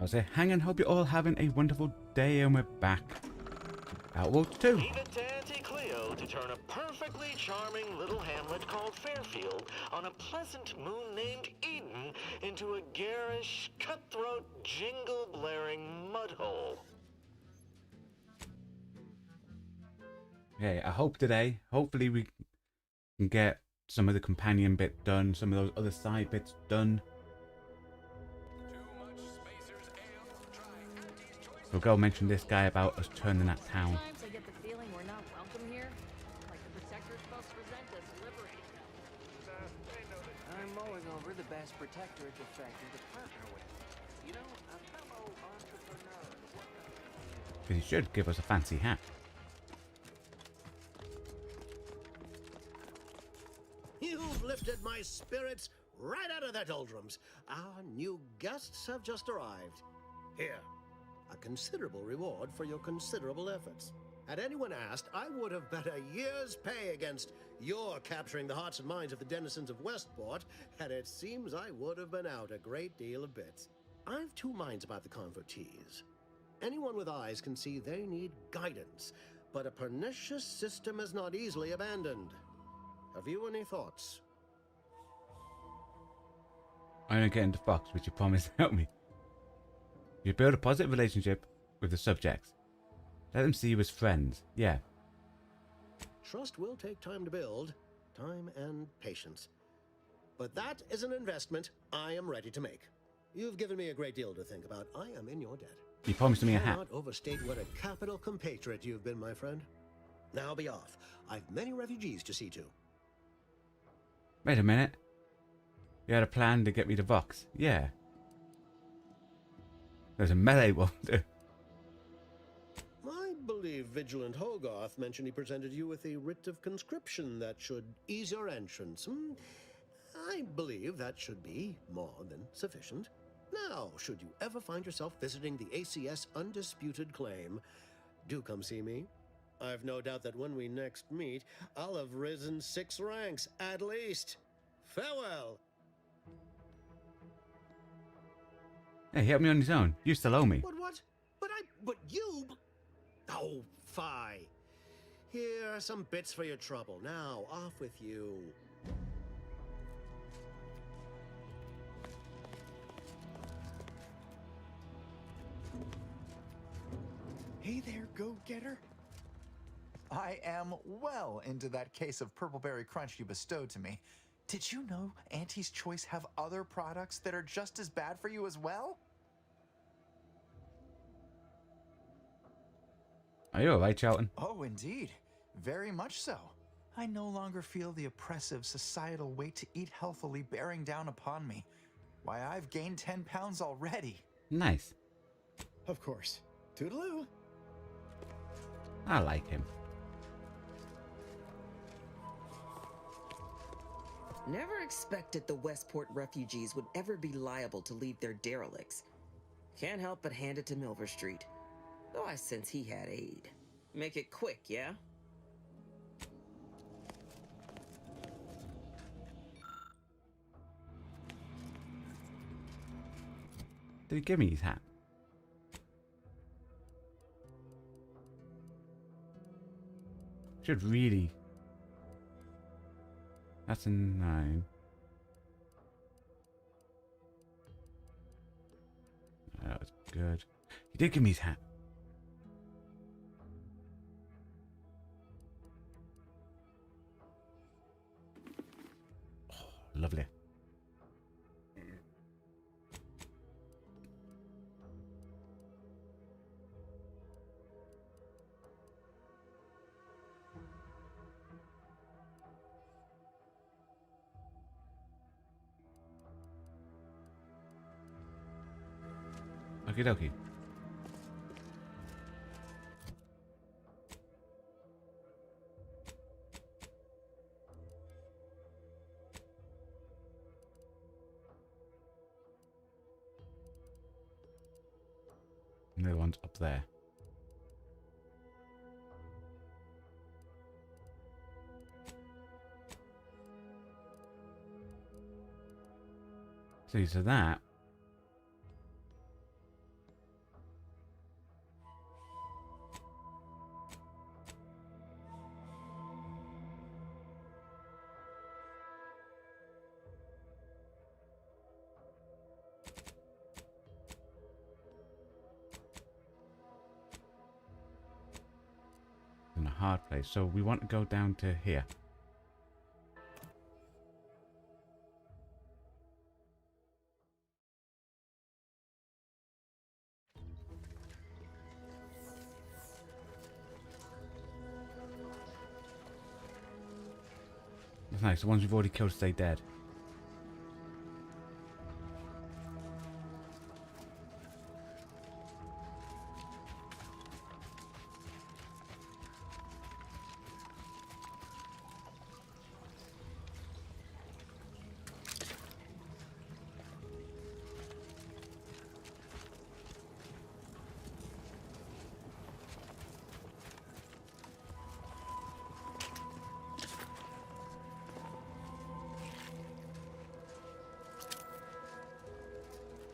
I'll say, hang on, hope you're all having a wonderful day, and we're back. Outworld 2. Leave it to Auntie Cleo to turn a perfectly charming little hamlet called Fairfield on a pleasant moon named Eden into a garish, cutthroat, jingle-blaring mudhole. Okay, I hope today, hopefully we can get some of the companion bit done, some of those other side bits done. We'll go mention this guy about us turning that town. Sometimes I get the feeling we're not welcome here. Like the Protector's supposed to present us, liberating them. I'm mulling over the best Protectorate defector to partner with. You know, a fellow entrepreneur. Because he should give us a fancy hat. You've lifted my spirits right out of their doldrums. Our new guests have just arrived. Here, a considerable reward for your considerable efforts. Had anyone asked, I would have bet a year's pay against your capturing the hearts and minds of the denizens of Westport, and it seems I would have been out a great deal of bits. I've two minds about the convertees. Anyone with eyes can see they need guidance, but a pernicious system is not easily abandoned. Have you any thoughts? I don't get into Fox, which you promised to help me. You build a positive relationship with the subjects. Let them see you as friends. Yeah. Trust will take time to build, time and patience. But that is an investment I am ready to make. You've given me a great deal to think about. I am in your debt. You promised me a I hat. cannot overstate what a capital compatriot you've been, my friend. Now be off. I've many refugees to see to. Wait a minute. You had a plan to get me to Vox. Yeah. There's a melee one too. I believe Vigilant Hogarth mentioned he presented you with a writ of conscription that should ease your entrance. I believe that should be more than sufficient. Now, should you ever find yourself visiting the ACS Undisputed Claim, do come see me. I've no doubt that when we next meet, I'll have risen 6 ranks, at least. Farewell. Hey, he helped me on his own. You still owe me. What? But you... Oh, fie. Here are some bits for your trouble. Now, off with you. Hey there, go-getter. I am well into that case of purpleberry crunch you bestowed to me. Did you know Auntie's Choice have other products that are just as bad for you as well? Are you alright, Charlton? Oh, indeed. Very much so. I no longer feel the oppressive societal weight to eat healthily bearing down upon me. Why, I've gained 10 pounds already. Nice. Of course. Toodaloo. I like him. Never expected the Westport refugees would ever be liable to leave their derelicts. Can't help but hand it to Milver Street. Though I sense he had aid. Make it quick, yeah? Did he give me his hat? Should really... That's a 9. That was good. He did give me his hat. Oh, lovely. Okie dokie. And the other one's up there. See, so that hard place. So we want to go down to here. That's nice. The ones we've already killed stay dead.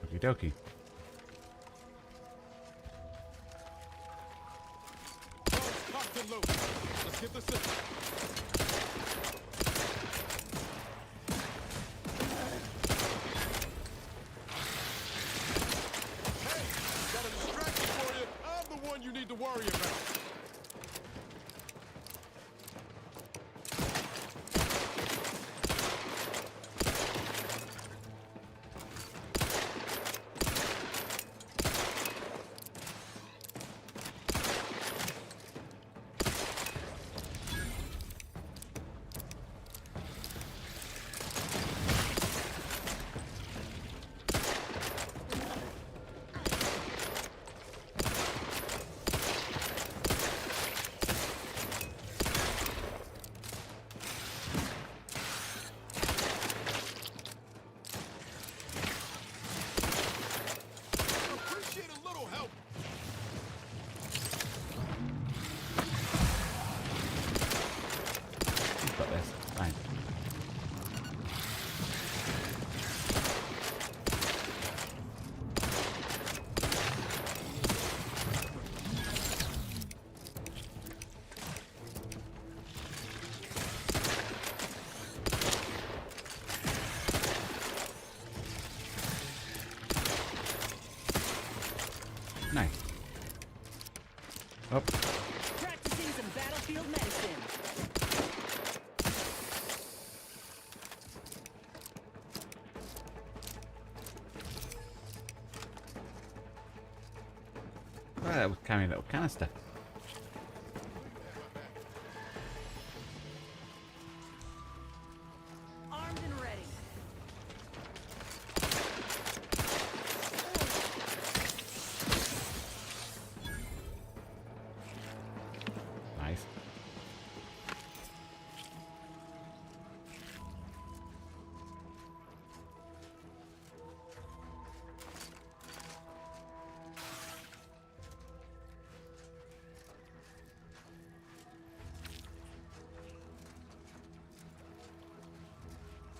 Okie dokie. Locked and loaded. Let's get the system. Hey, got a distraction for you. I'm the one you need to worry about. Appreciate a little help. We've got this. Fine. Nice. Oh, Practicing some battlefield medicine. well, that was carrying a little canister. Armed and ready. Nice.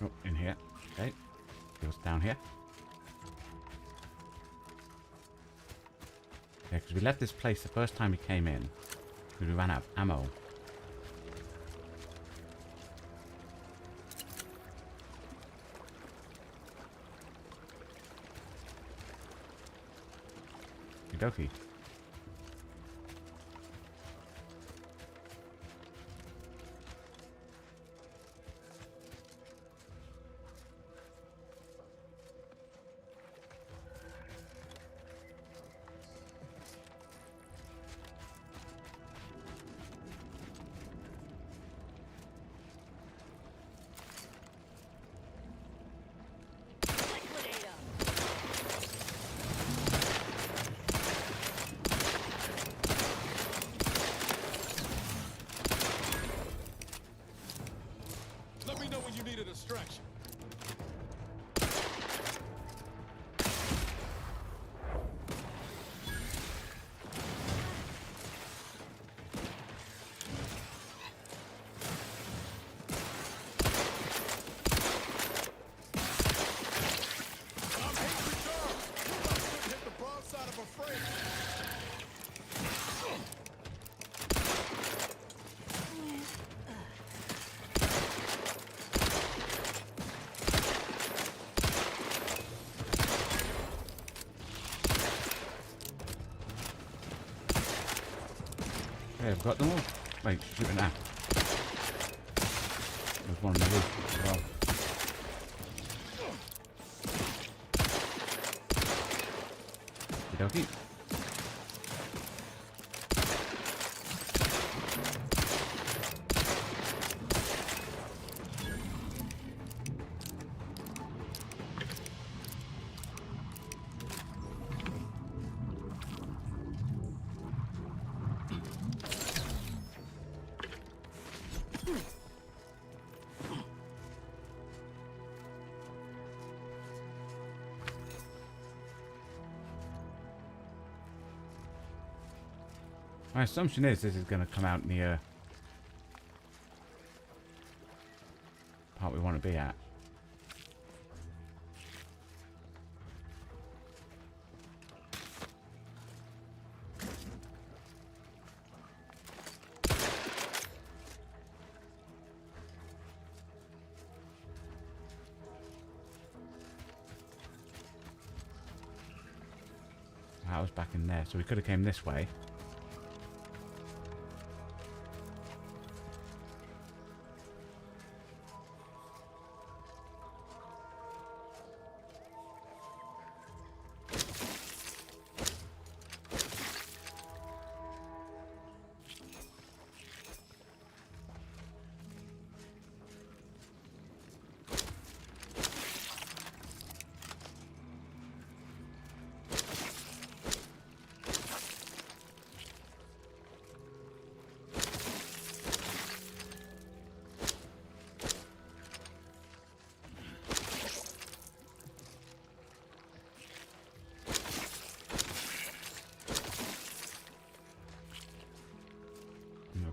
Oh, in here. Okay. Goes down here. Yeah, because we left this place the first time we came in. Because we ran out of ammo. Okie dokie. Liquidate 'em. Let me know when you need a distraction. I'm hit return. You must have hit the broadside of a frame. Okay, I've got them all. Wait, shoot it now. There's one on the roof as well. Okey-dokey. My assumption is this is going to come out near part we want to be at. I was back in there, so we could have came this way.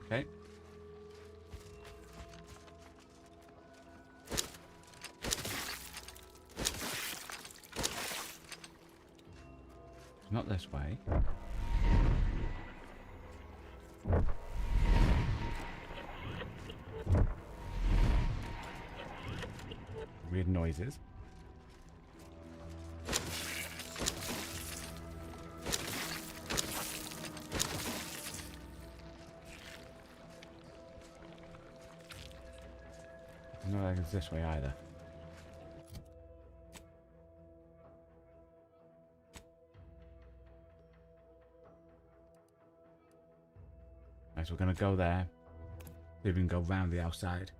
Okay. Not this way. Weird noises. Not like it's this way either. Right, so we're gonna go there. See if we can go round the outside.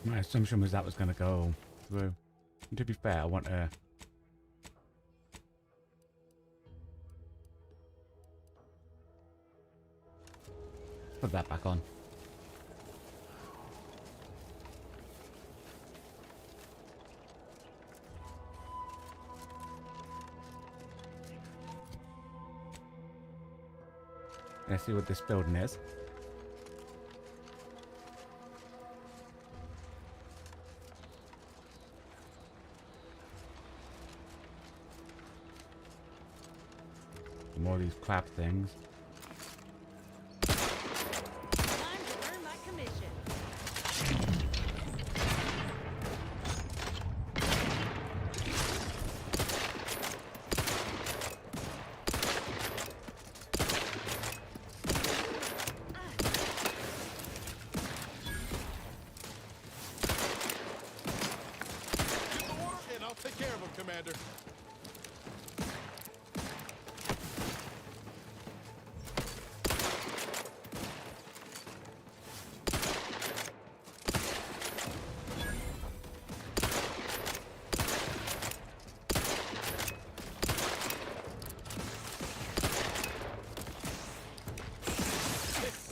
My assumption was that was going to go through. And to be fair, I want to... put that back on. Let's see what this building is. More of these crab things. Time to earn my commission. Get the order, and I'll take care of him, Commander.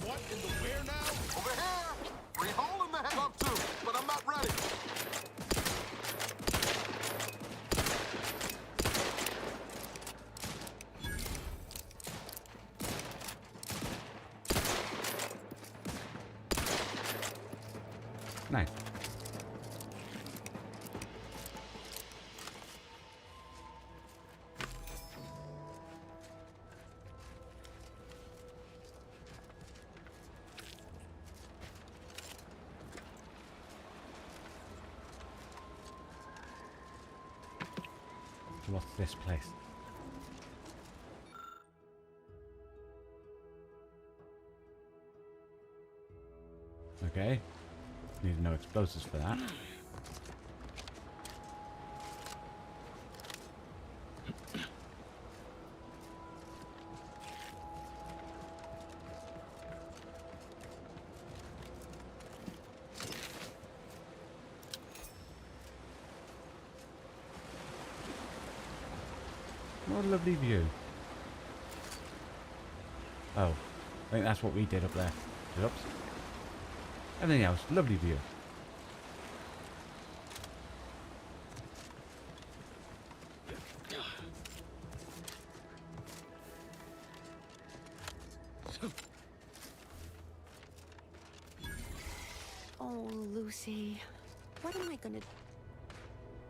What in the where now? Over here! We're holding the head up too, but I'm not ready. Nice. So what's this place? Okay. Need no explosives for that. What a lovely view. Oh, I think that's what we did up there. Oops. Everything else, lovely view. Oh, Lucy, what am I gonna...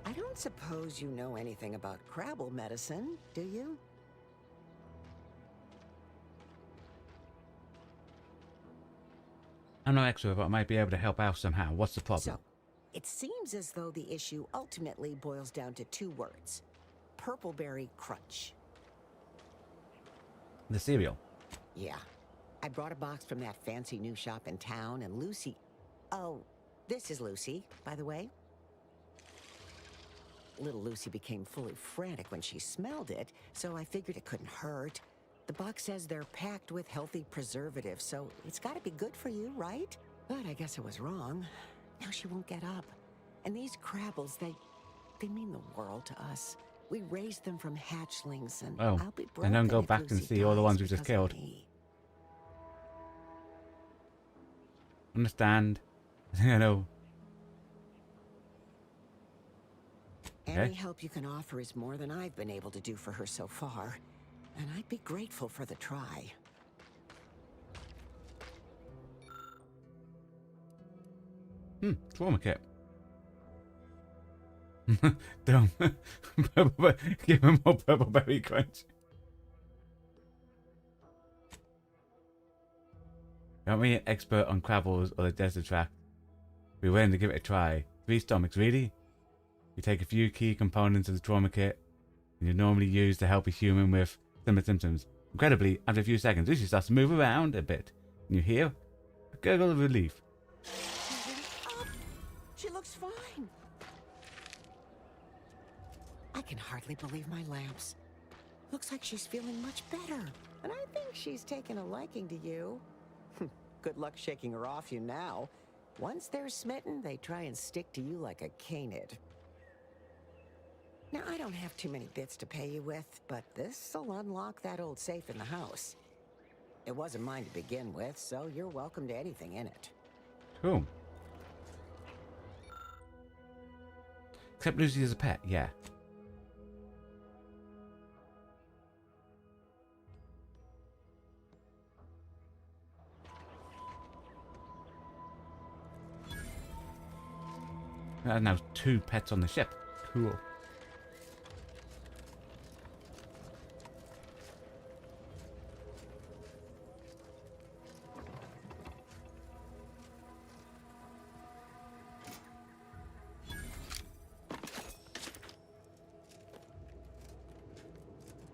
I don't suppose you know anything about Crabble medicine, do you? I'm no expert, but I might be able to help out somehow. What's the problem? So, it seems as though the issue ultimately boils down to 2 words. Purpleberry crunch. The cereal. Yeah. I brought a box from that fancy new shop in town, and Lucy... Oh, this is Lucy, by the way. Little Lucy became fully frantic when she smelled it, so I figured it couldn't hurt. The box says they're packed with healthy preservatives, so it's gotta be good for you, right? But I guess I was wrong. Now she won't get up. And these Crabbles, they mean the world to us. We raised them from hatchlings, and Oh, I'll be broken and don't go if back Lucy and see all the dies ones we just because of killed. me. Understand. I think I know. Any Okay. help you can offer is more than I've been able to do for her so far. And I'd be grateful for the try. Trauma kit. Dumb. Give him more purple berry crunch. Aren't we an expert on Crabbles or the desert track? We're willing to give it a try. 3 stomachs, really? You take a few key components of the trauma kit, and you normally use to help a human with similar symptoms. Incredibly, after a few seconds, Lucy starts to move around a bit. And you hear a gurgle of relief. Oh, she looks fine. I can hardly believe my lamps. Looks like she's feeling much better. And I think she's taken a liking to you. Good luck shaking her off you now. Once they're smitten, they try and stick to you like a canid. Now, I don't have too many bits to pay you with, but this'll unlock that old safe in the house. It wasn't mine to begin with, so you're welcome to anything in it. Cool. Except Lucy as a pet, yeah. There's now 2 pets on the ship. Cool.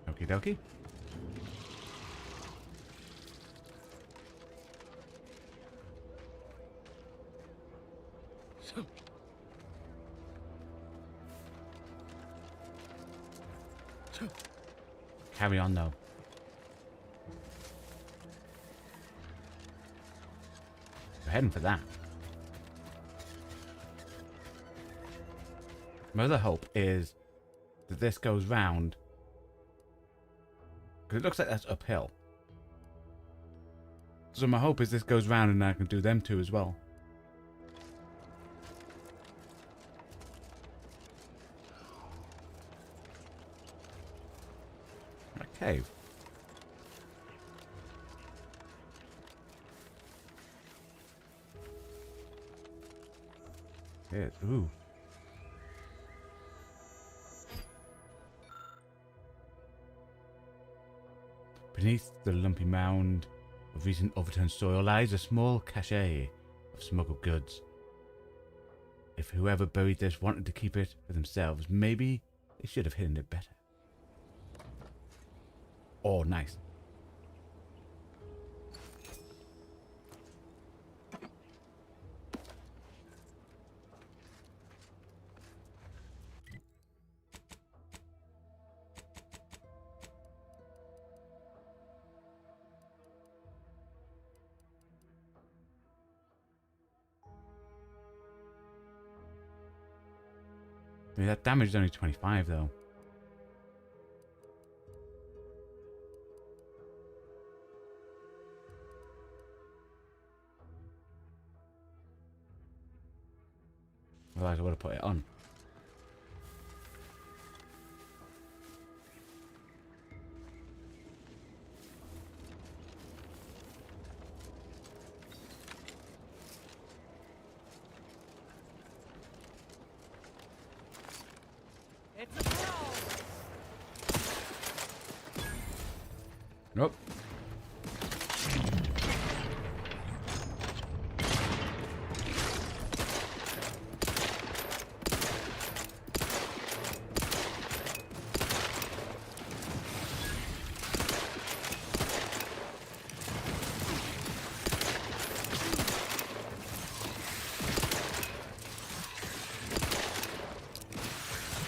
Okie dokie. Carry on though. We're heading for that. My other hope is that this goes round. Because it looks like that's uphill. So my hope is this goes round and I can do them 2 as well. A cave. Yeah, ooh. Beneath the lumpy mound of recent overturned soil lies a small cache of smuggled goods. If whoever buried this wanted to keep it for themselves, maybe They should have hidden it better. Oh, nice. I mean, that damage is only 25 though. Otherwise I would have put it on. It's a brawl. Nope.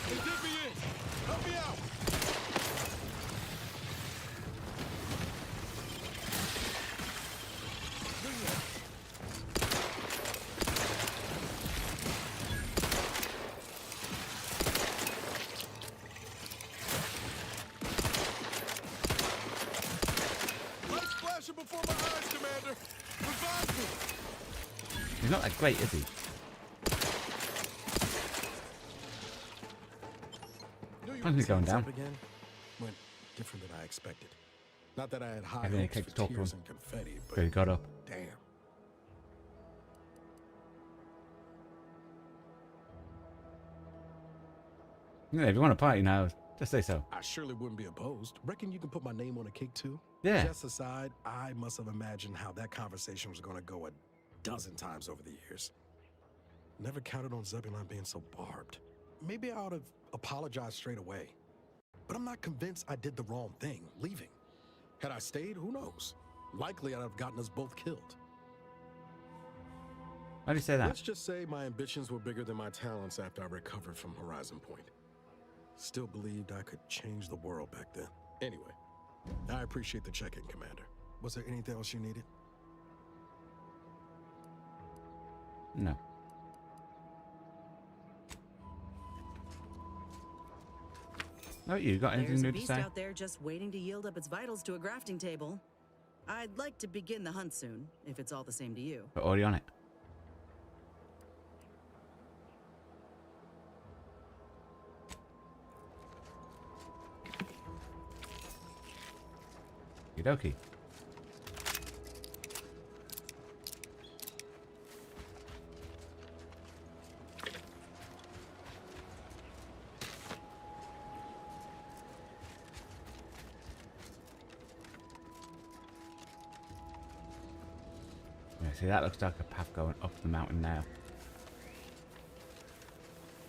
Hey, get me in! Help me out! Lights flashing before my eyes, Commander! Revive me! He's not that great, is he? How's it going down? Again? Went different than I expected. Not that I had high Having a hopes cake for to talk to tears him. and confetti, But he but got up. damn. Yeah, if you want to party now, just say so. I surely wouldn't be opposed. Reckon you can put my name on a cake too? Yeah. Just aside, I must have imagined how that conversation was going to go a dozen times over the years. Never counted on Zebulon being so barbed. Maybe I ought to apologize straight away. But I'm not convinced I did the wrong thing, leaving. Had I stayed, who knows? Likely I'd have gotten us both killed. Why do you say that? Let's just say my ambitions were bigger than my talents after I recovered from Horizon Point. Still believed I could change the world back then. Anyway, I appreciate the check-in, Commander. Was there anything else you needed? No. No, you got anything There's a new to beast say? out there just waiting to yield up its vitals to a grafting table. I'd like to begin the hunt soon, if it's all the same to you. We're already on it. Okie. Yeah, see, that looks like a path going up the mountain now.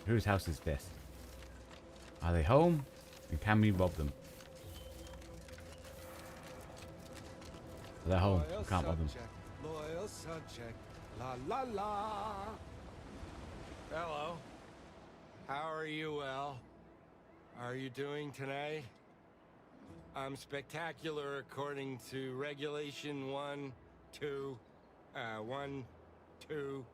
Whose house is this? Are they home? And can we rob them? They're home. Loyal We can't rob them. subject, loyal subject, la la la. Hello. How are you, Well? Are you doing today? I'm spectacular according to regulation 1, 2, 1, 2.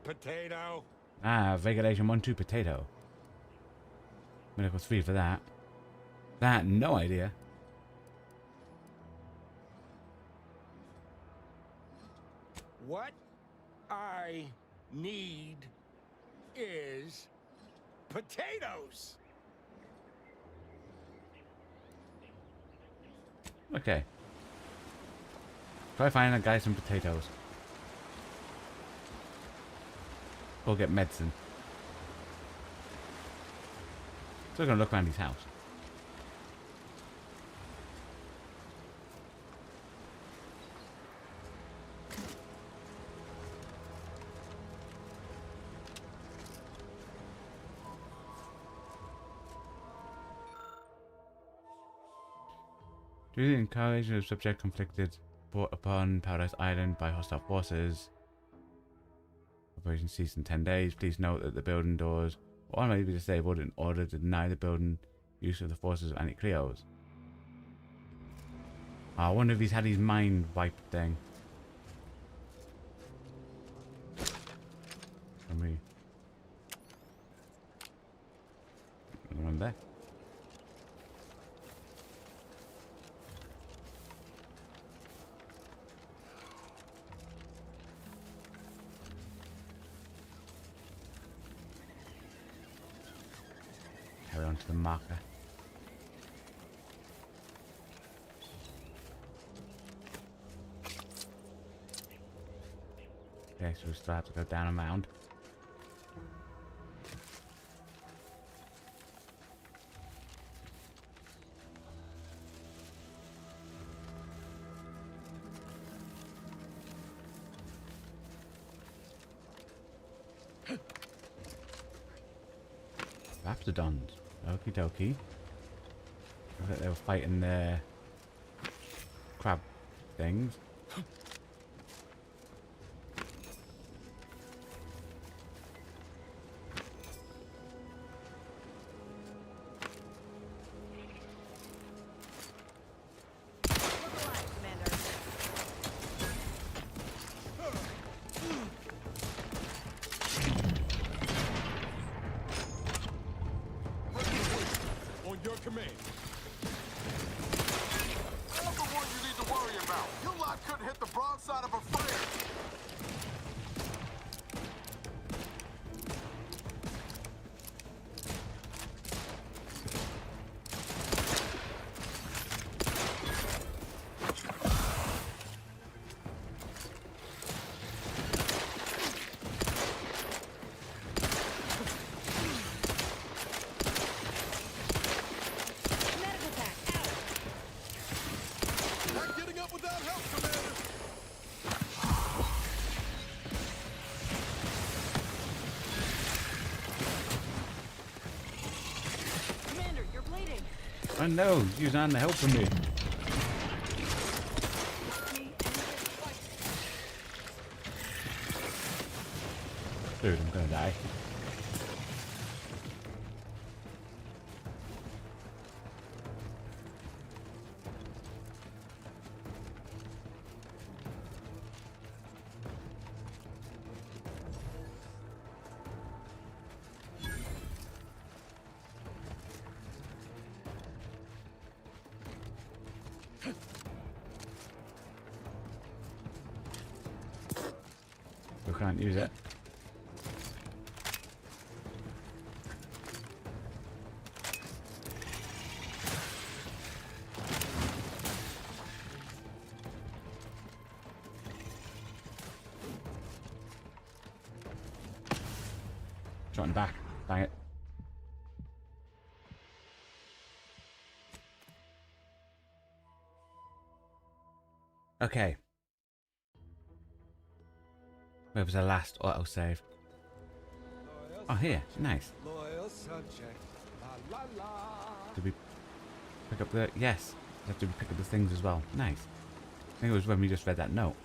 Potato. Ah, regulation 1-2 potato. Medical 3 for that. That, no idea. What I need is potatoes. Okay. Try finding a guy some potatoes. Or get medicine. Still gonna look around his house. Due to the incursion of subject conflicted brought upon Paradise Island by hostile forces. Operation ceased in 10 days. Please note that the building doors will automatically be disabled in order to deny the building use of the forces of anti-Cleos. I wonder if he's had his mind wipe thing. Can we... One there. Carry on to the marker. Okay, so we still have to go down a mound. Raptidons. Okie dokie. I think they were fighting their crab things. I know, you're on the helping me. Dude, I'm gonna die. We can't use it. Shot in the back. Dang it. Okay. Where was the last autosave? Oh, here. Nice. Did we pick up the... Yes. Did we pick up the things as well? Nice. I think it was when we just read that note.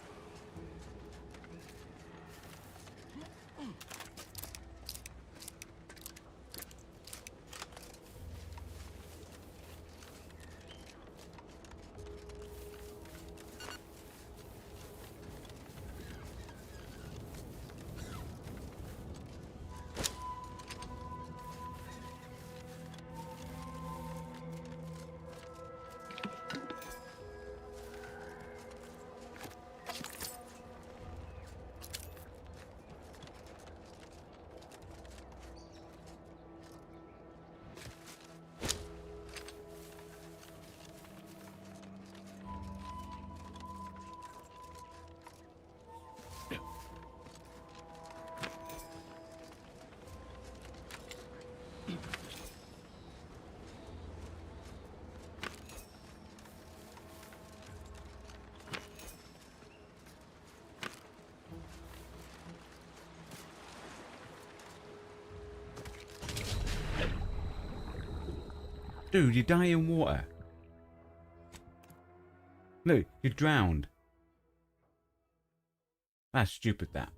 Dude, you die in water. Look, you drowned. That's stupid, that.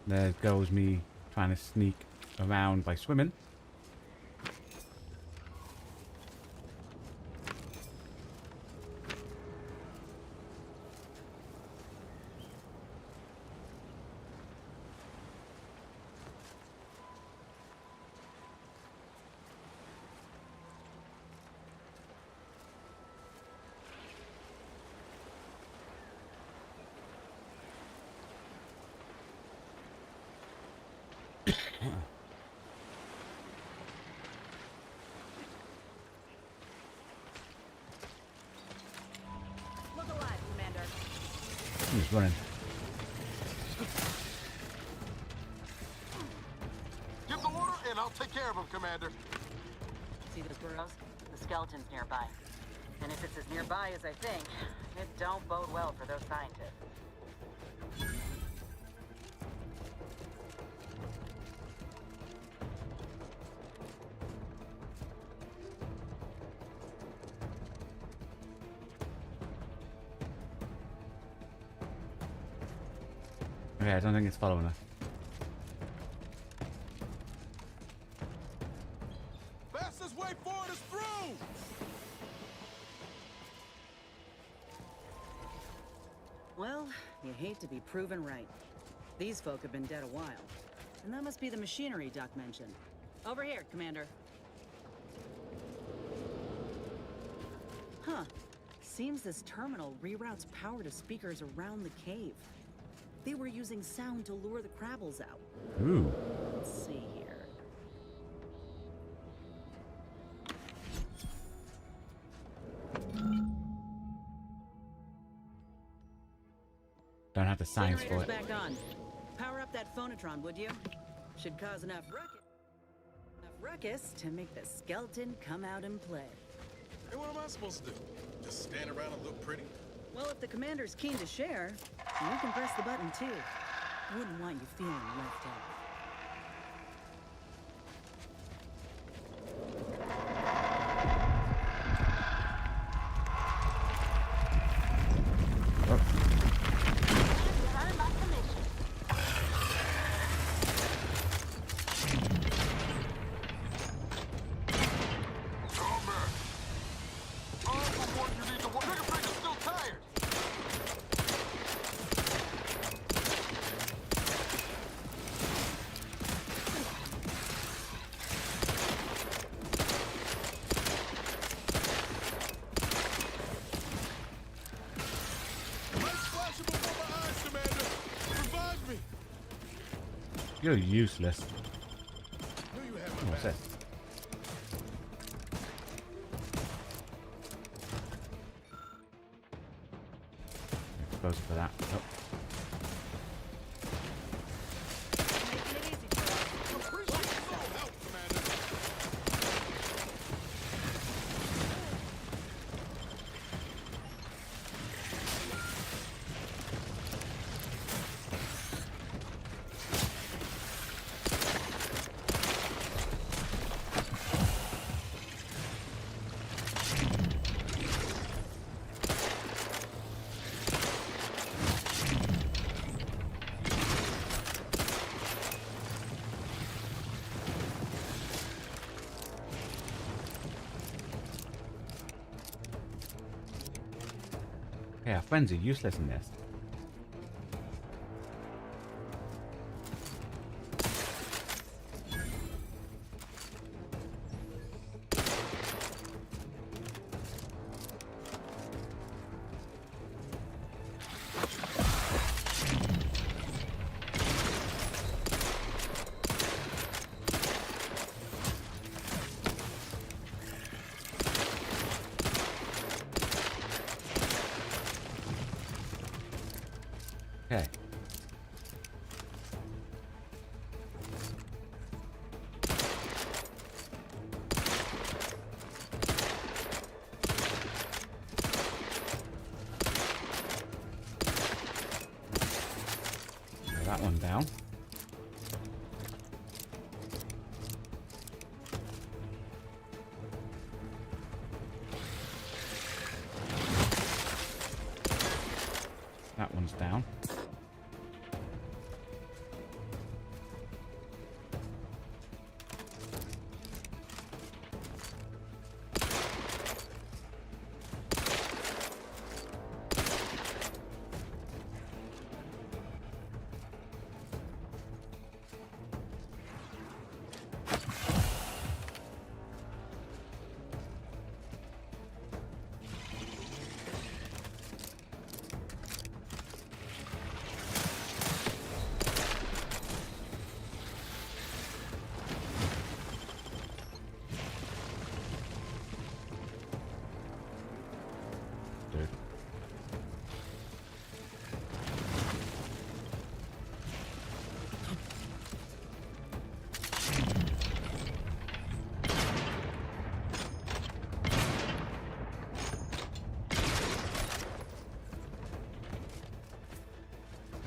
There goes me trying to sneak around by swimming. Look alive, Commander. I'm just running. Give the order, and I'll take care of him, Commander. See those burrows? The skeleton's nearby. And if it's as nearby as I think, it don't bode well for those scientists. Okay, I don't think it's following us. Fastest way forward is through! Well, you hate to be proven right. These folk have been dead a while. And that must be the machinery Duck mentioned. Over here, Commander. Huh. Seems this terminal reroutes power to speakers around the cave. They were using sound to lure the Crabbles out. Ooh. Let's see here. Don't have the science for Generator's it. back on. Power up that phonotron, would you? Should cause enough ruckus to make the skeleton come out and play. Hey, what am I supposed to do? Just stand around and look pretty? Well, if the commander's keen to share, you can press the button too. Wouldn't want you feeling left out. You're useless. What's this? Explosive for that. Oh. Okay, our friends are useless in this.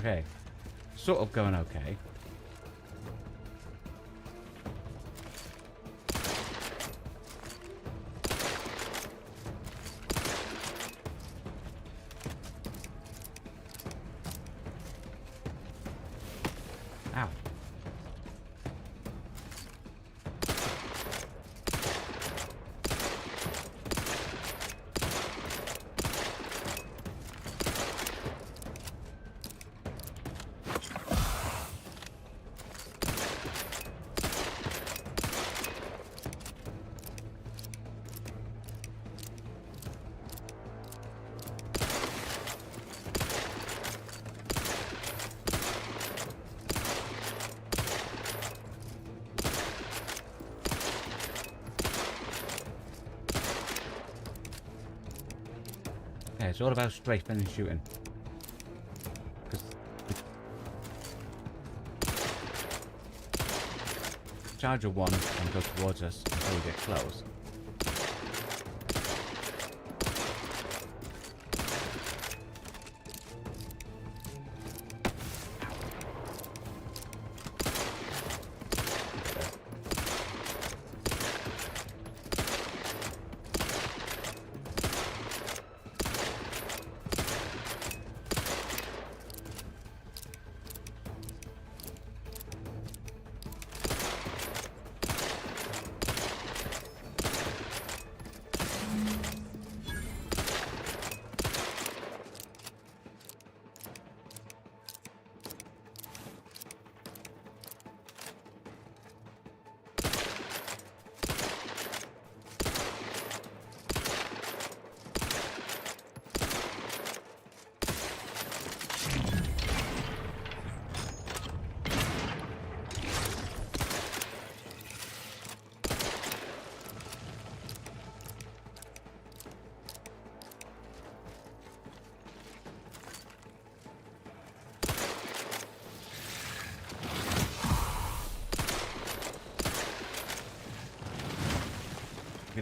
Okay. Sort of going okay. Ow. Yeah, it's all about strafing and shooting. 'Cause the Charger 1 can go towards us until we get close.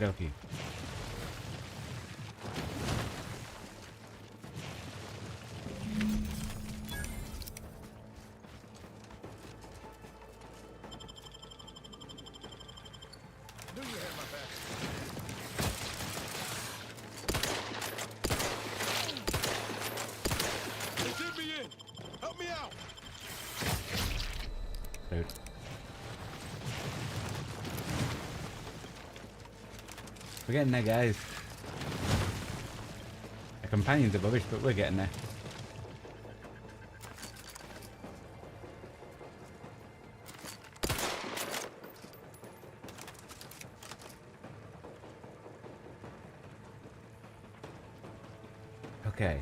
Okie. Help me out. Dude. We're getting there, guys. Our companions are rubbish, but we're getting there. Okay.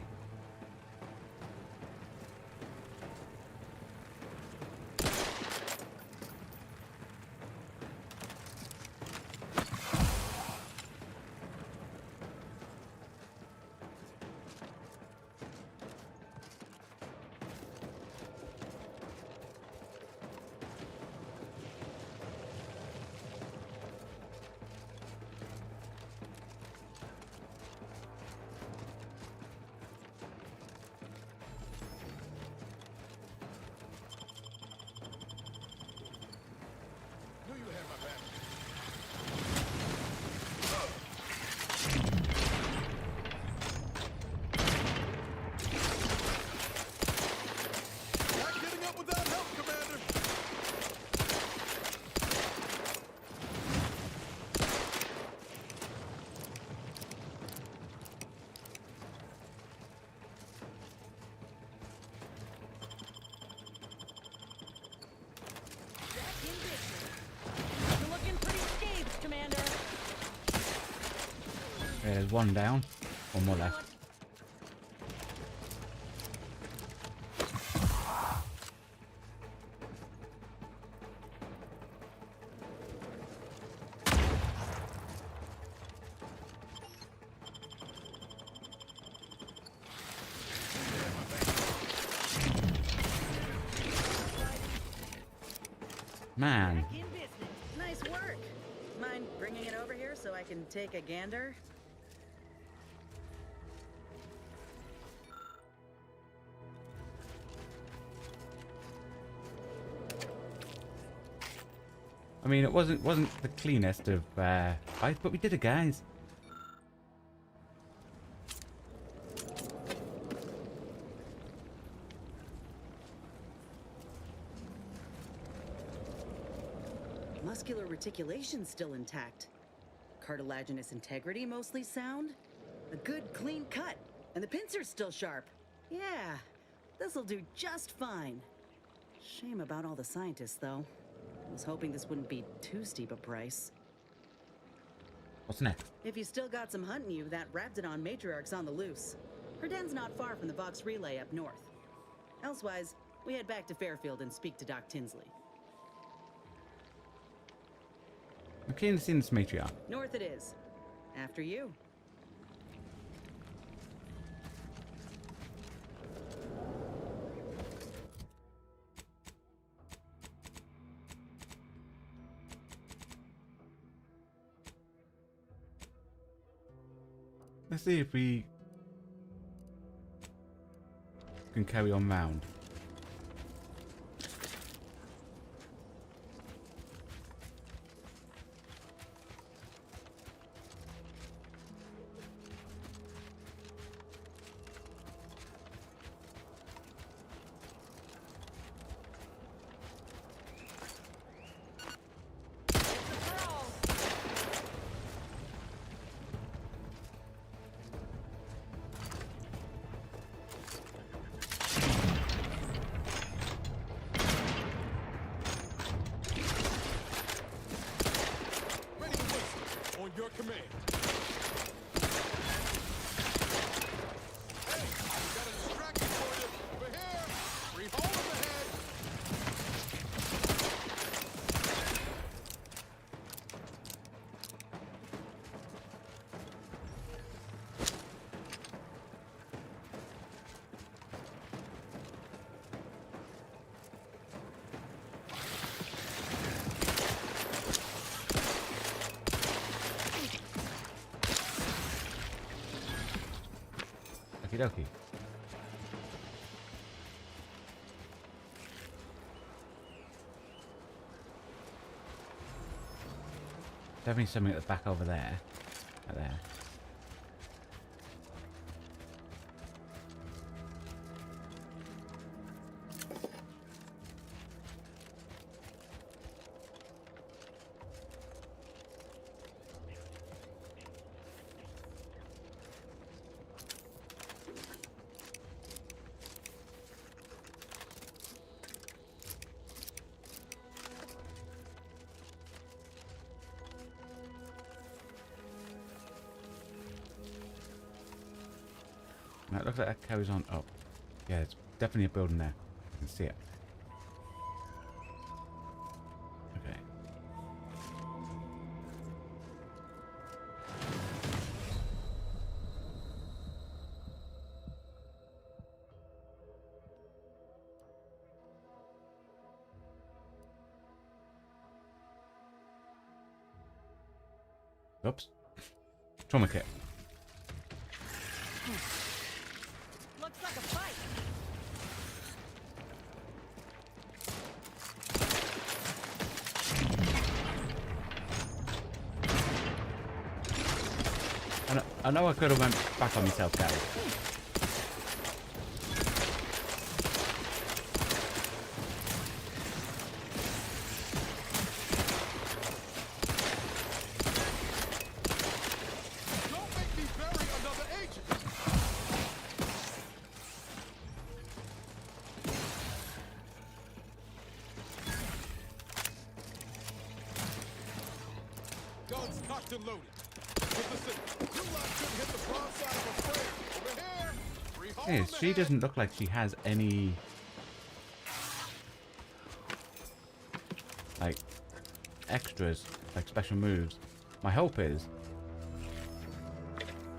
There's one down. One more left. Man. Nice work. Mind bringing it over here so I can take a gander? I mean, it wasn't the cleanest of fights, but we did it, guys. Muscular reticulation's still intact. Cartilaginous integrity mostly sound. A good clean cut. And the pincer's still sharp. Yeah, this'll do just fine. Shame about all the scientists, though. I was hoping this wouldn't be too steep a price. What's next? If you still got some hunting you, that Raptidon matriarch's on the loose. Her den's not far from the Vox Relay up north. Elsewise, we head back to Fairfield and speak to Doc Tinsley. I'm keen to see this matriarch. North it is. After you. Let's see if we can carry on round. Your command. Hey, got a distraction for you. Over here. Free hole in the head. Okie dokie. Definitely something at the back over there. Right there. That looks like that carries on up. Yeah, it's definitely a building there. You can see it. Okay. Oops. Trauma kit. Looks like a fight. I know I could have went back on myself, guys. Don't make me bury another agent. Guns cocked and loaded. Listen, you lot shouldn't hit the broadside of a prayer. Over here. Free hole Hey, in the she head. doesn't look like she has any like extras, like special moves. My hope is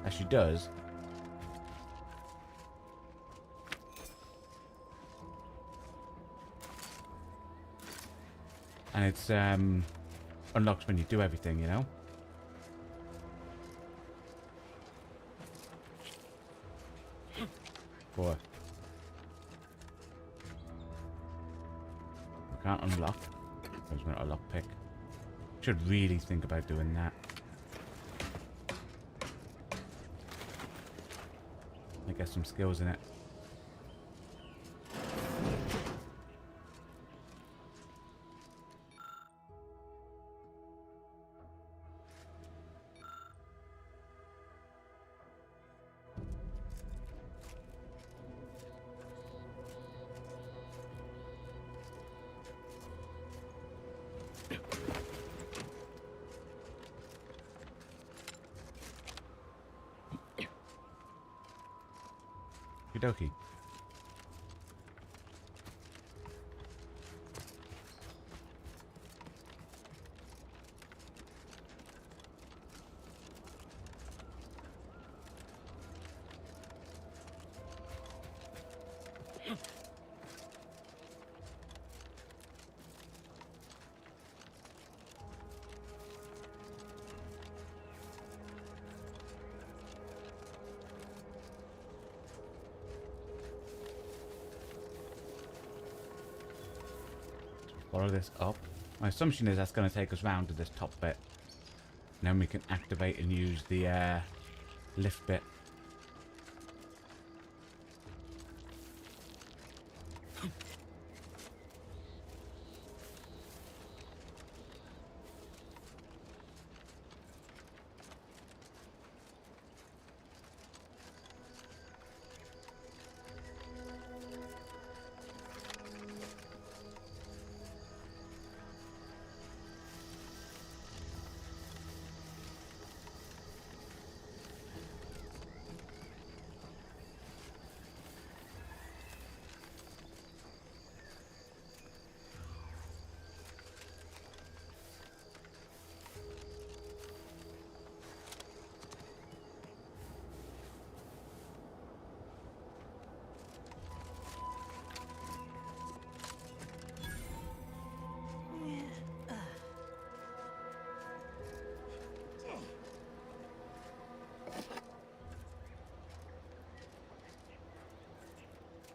that she does. And it's unlocks when you do everything, you know? Boy. I can't unlock. There's not a lockpick. Should really think about doing that. I get some skills in it. Okie dokie. Follow this up. My assumption is that's going to take us round to this top bit. And then we can activate and use the lift bit.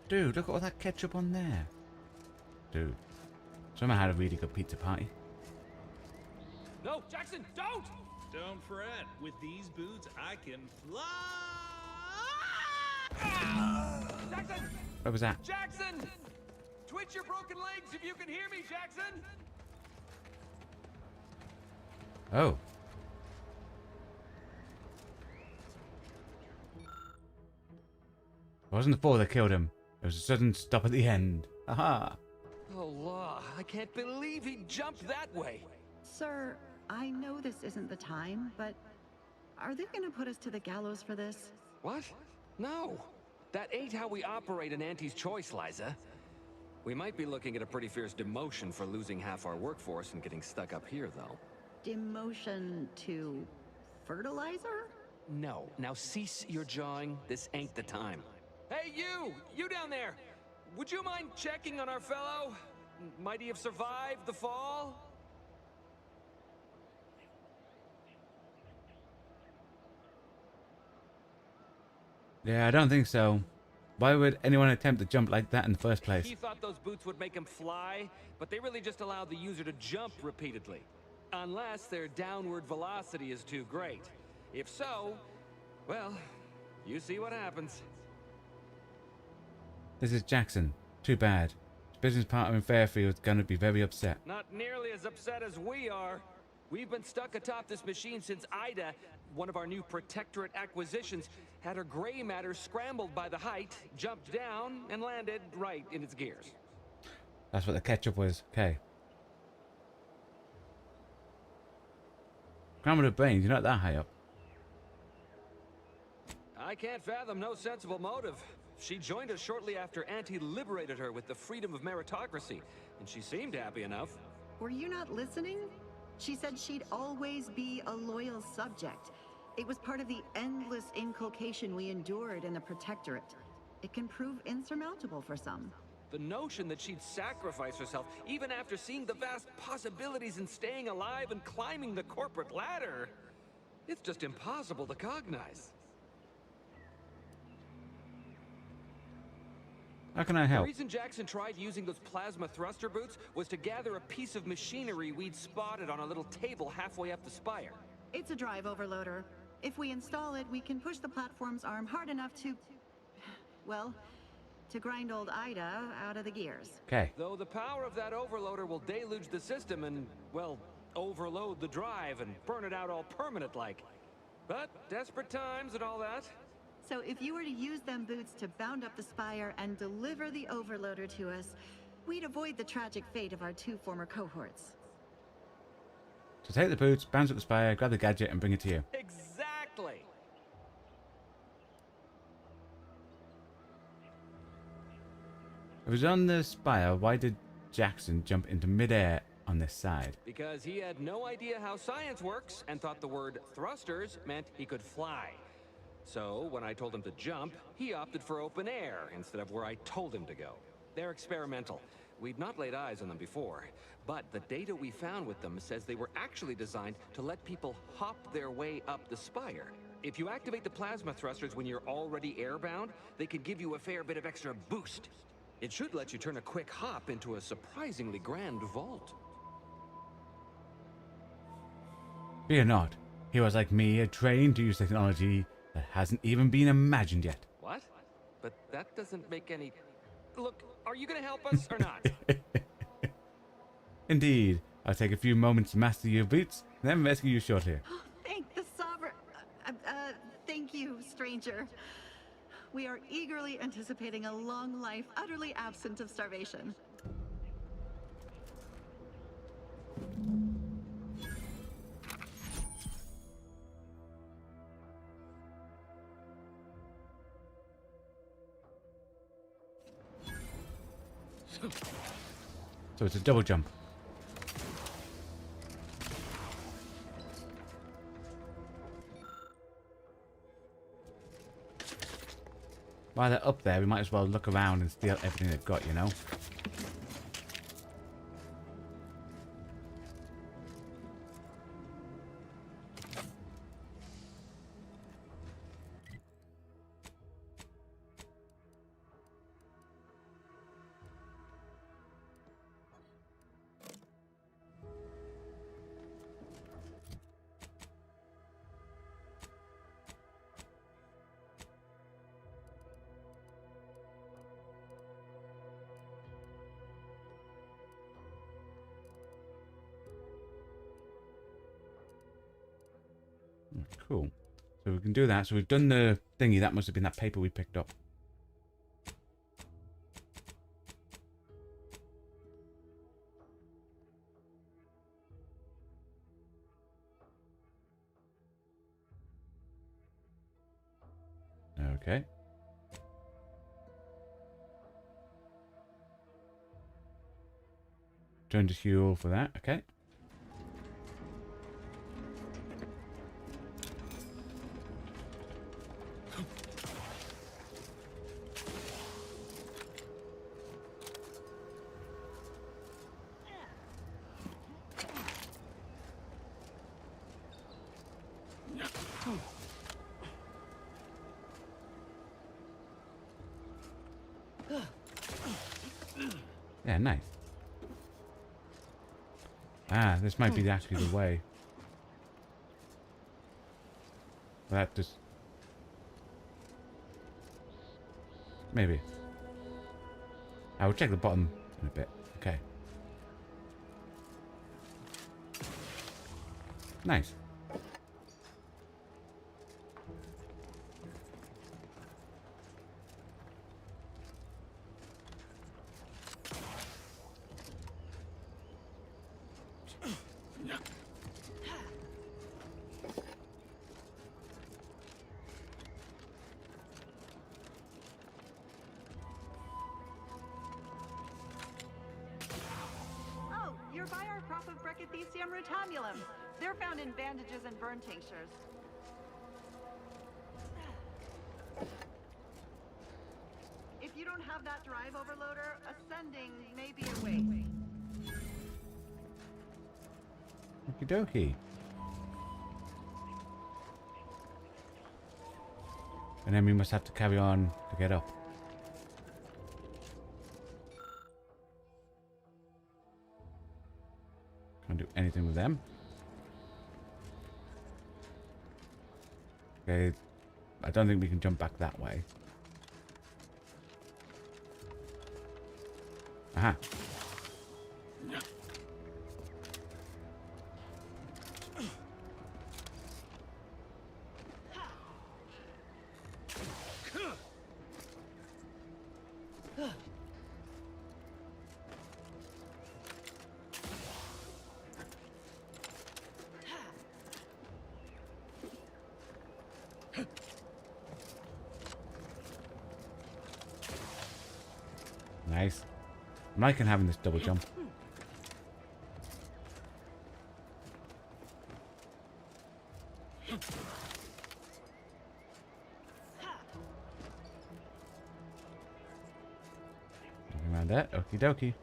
Dude, look at all that ketchup on there. Dude, someone had a really good pizza party. No, Jackson, don't! Don't fret. With these boots, I can fly. Jackson! What was that? Jackson! Twitch your broken legs if you can hear me, Jackson! Oh. It wasn't the fall that killed him. It was a sudden stop at the end. Aha! Oh, law. I can't believe he jumped that way. Sir, I know this isn't the time, but are they gonna put us to the gallows for this? What? No. That ain't how we operate in Auntie's Choice, Liza. We might be looking at a pretty fierce demotion for losing half our workforce and getting stuck up here, though. Demotion to fertilizer? No. Now cease your jawing. This ain't the time. Hey, you! You down there! Would you mind checking on our fellow? Might he have survived the fall? Yeah, I don't think so. Why would anyone attempt to jump like that in the first place? He thought those boots would make him fly, but they really just allow the user to jump repeatedly. Unless their downward velocity is too great. If so, well, you see what happens. This is Jackson. Too bad. His business partner in Fairfield's gonna be very upset. Not nearly as upset as we are. We've been stuck atop this machine since Ida, one of our new Protectorate acquisitions, had her gray matter scrambled by the height, jumped down, and landed right in its gears. That's what the ketchup was. Okay. Grammar of brains, you're not that high up. I can't fathom no sensible motive. She joined us shortly after Auntie liberated her with the freedom of meritocracy, and she seemed happy enough. Were you not listening? She said she'd always be a loyal subject. It was part of the endless inculcation we endured in the Protectorate. It can prove insurmountable for some. The notion that she'd sacrifice herself, even after seeing the vast possibilities in staying alive and climbing the corporate ladder, it's just impossible to cognize. How can I The help? reason Jackson tried using those plasma thruster boots was to gather a piece of machinery we'd spotted on a little table halfway up the spire. It's a drive overloader. If we install it, we can push the platform's arm hard enough to... well, to grind old Ida out of the gears. Okay. Though the power of that overloader will deluge the system and, well, overload the drive and burn it out all permanent-like. But desperate times and all that. So if you were to use them boots to bound up the spire and deliver the overloader to us, we'd avoid the tragic fate of our 2 former cohorts. So take the boots, bounce up the spire, grab the gadget, and bring it to you. Exactly. If it was on the spire, why did Jackson jump into midair on this side? Because he had no idea how science works and thought the word thrusters meant he could fly. So when I told him to jump, he opted for open air instead of where I told him to go. They're experimental. We'd not laid eyes on them before, but the data we found with them says they were actually designed to let people hop their way up the spire. If you activate the plasma thrusters when you're already airbound, they can give you a fair bit of extra boost. It should let you turn a quick hop into a surprisingly grand vault. Fear not. Heroes like me are trained to use technology that hasn't even been imagined yet. What? But that doesn't make any... Look, are you gonna help us or not? Indeed. I'll take a few moments to master your boots, and then rescue you shortly. Thank the Sovereign... thank you, stranger. We are eagerly anticipating a long life utterly absent of starvation. So it's a double jump. While they're up there, we might as well look around and steal everything they've got, you know? Cool. So we can do that. So we've done the thingy. That must have been that paper we picked up. Okay. Turn to fuel for that. Okay. Yeah, nice. Ah, this might be actually the way. That just... maybe. I will check the bottom in a bit. Okay. Nice. Oh, you're by our crop of Brachythecium rutamulum. They're found in bandages and burn tinctures. If you don't have that drive overloader, ascending may be a waste. Okie dokie. And then we must have to carry on to get up. anything with them. Okay, I don't think we can jump back that way. Aha. Nice. I'm liking having this double jump. Around that, okie dokie.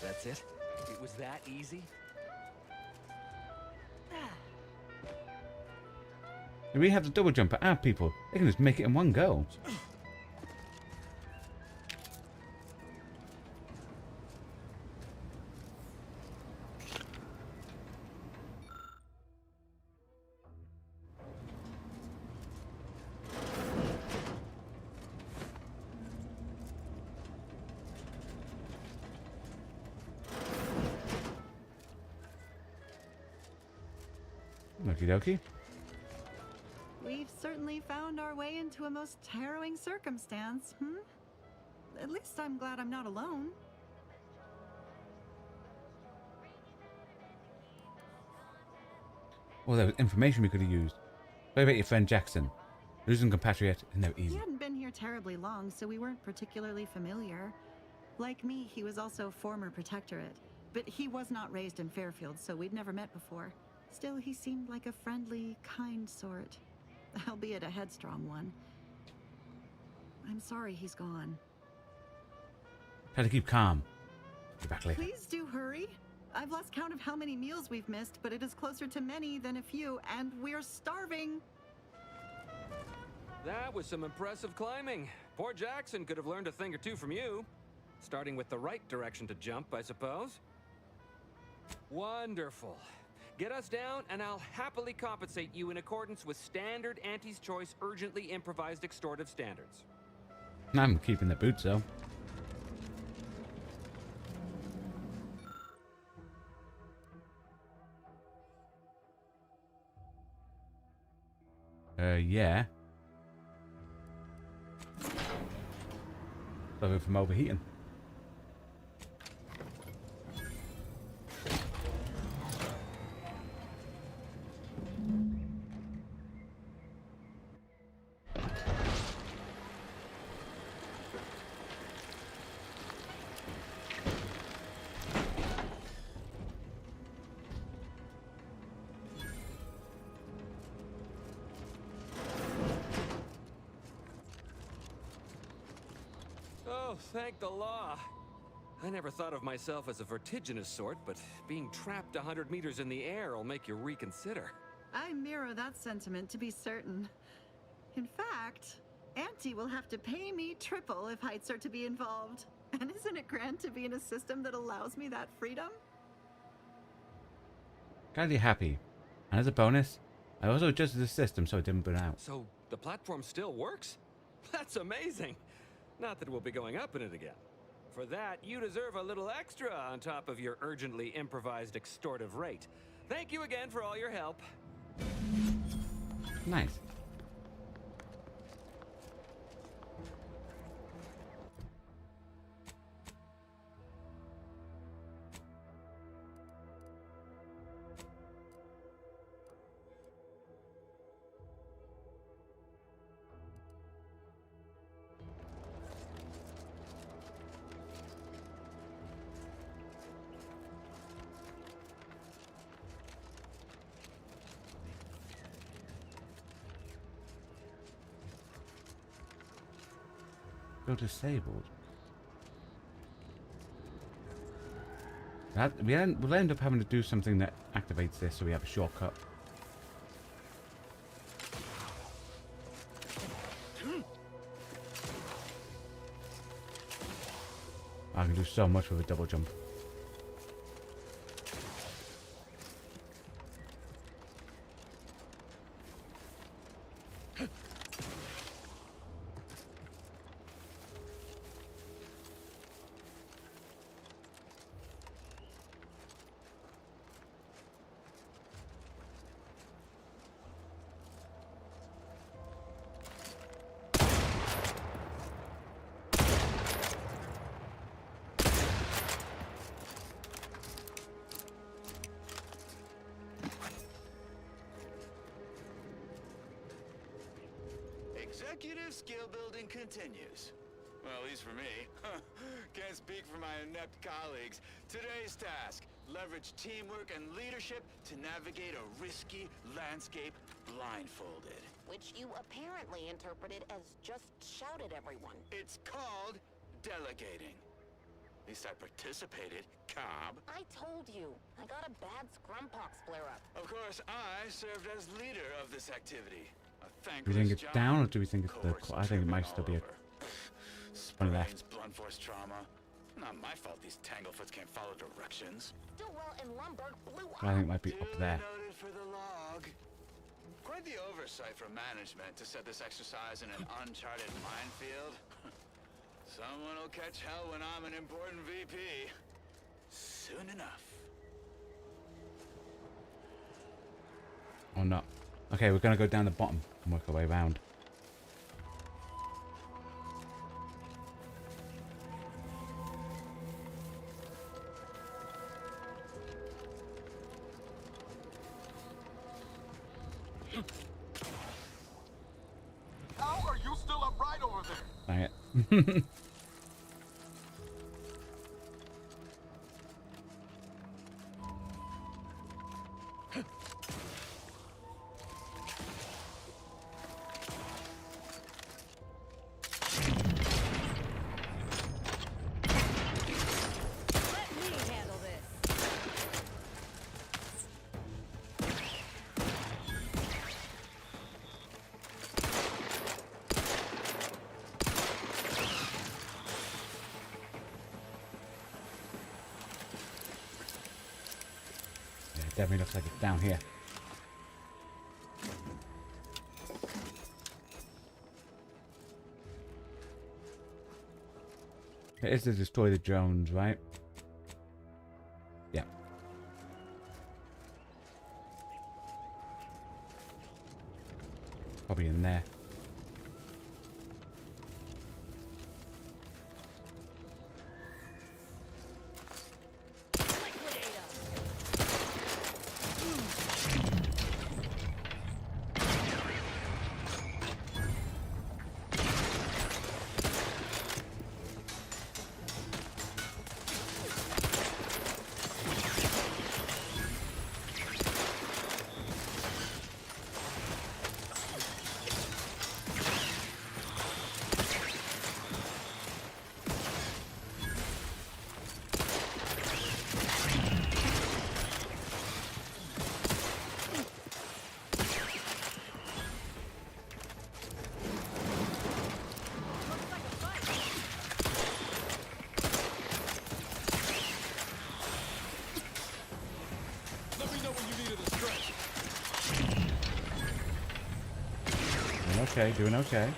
That's it? It was that easy? If we have the double jump at our people, they can just make it in one go. Okie dokie. We've certainly found our way into a most harrowing circumstance, At least I'm glad I'm not alone. Well, there was information we could have used. What about your friend Jackson? Losing compatriot is never He easy. hadn't been here terribly long, so we weren't particularly familiar. Like me, he was also former protectorate, but he was not raised in Fairfield, so we'd never met before. Still, he seemed like a friendly, kind sort, albeit a headstrong one. I'm sorry he's gone. Try to keep calm. Be back later. Please do hurry. I've lost count of how many meals we've missed, but it is closer to many than a few, and we're starving. That was some impressive climbing. Poor Jackson could have learned a thing or two from you. Starting with the right direction to jump, I suppose. Wonderful. Get us down, and I'll happily compensate you in accordance with standard Auntie's Choice urgently improvised extortive standards. I'm keeping the boots though. Yeah. Suffer from overheating. Oh, thank the law. I never thought of myself as a vertiginous sort, but being trapped 100 meters in the air will make you reconsider. I mirror that sentiment, to be certain. In fact, Auntie will have to pay me triple if heights are to be involved. And isn't it grand to be in a system that allows me that freedom? Kindly happy. And as a bonus, I also adjusted the system so it didn't burn out. So the platform still works? That's amazing. Not that we'll be going up in it again. For that, you deserve a little extra on top of your urgently improvised extortive rate. Thank you again for all your help. Nice. Go disabled. We'll end up having to do something that activates this so we have a shortcut. I can do so much with a double jump. Consecutive skill building continues. Well, at least for me. Can't speak for my inept colleagues. Today's task, leverage teamwork and leadership to navigate a risky landscape blindfolded. Which you apparently interpreted as just shout at everyone. It's called delegating. At least I participated, Cobb. I told you, I got a bad scrumpox flare-up. Of course, I served as leader of this activity. A Do we thankless think it's job. down, or do we think it's the? I think it might still be a one left. Sprains, blunt force trauma. Not my fault these tanglefoots can't follow directions. Stillwell and Lumberg blew up. I think it might be up there. Noted for the log. Quite the oversight from management to set this exercise in an uncharted minefield. Someone will catch hell when I'm an important VP. Soon enough. Or not. Okay, we're gonna go down the bottom and work our way around. How are you still upright over there? Dang it. Let me handle this. Yeah, it definitely looks like it's down here. It is to destroy the drones, right? Yeah. Probably in there. Let me know when you needed a stretch. Doing okay, doing okay.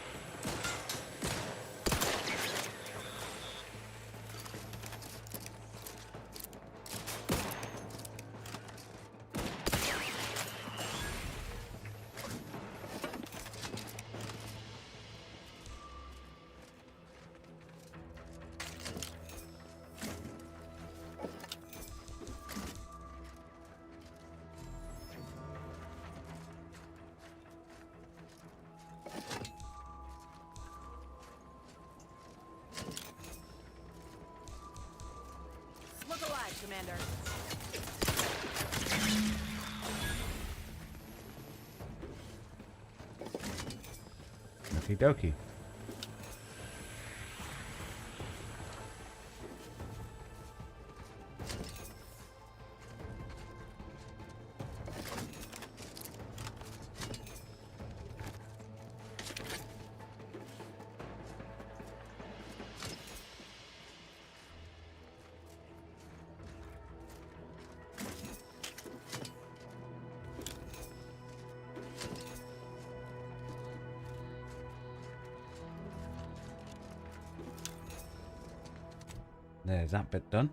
Look alive, Commander. Okie dokie. There's that bit done.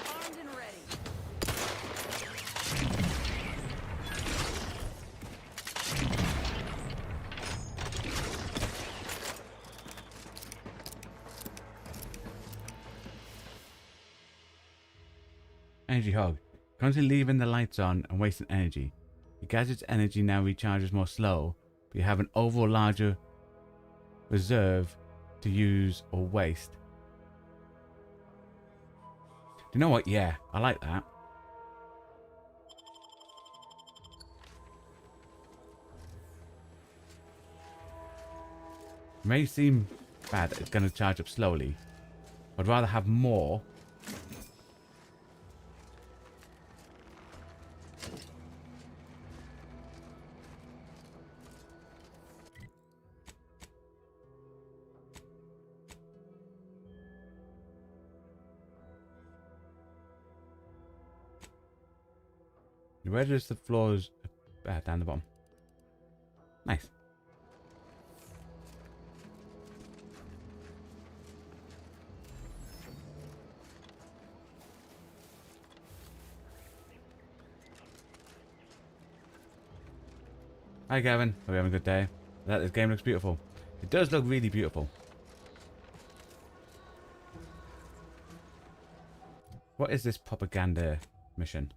Armed and ready. Energy hog. Constantly leaving the lights on and wasting energy. Your gadget's energy now recharges more slow, but you have an overall larger reserve to use or waste. Do you know what? Yeah, I like that. It may seem bad that it's going to charge up slowly. I'd rather have more. Where does the floors down the bottom? Nice. Hi Gavin, hope you're having a good day. This game looks beautiful. It does look really beautiful. What is this propaganda mission?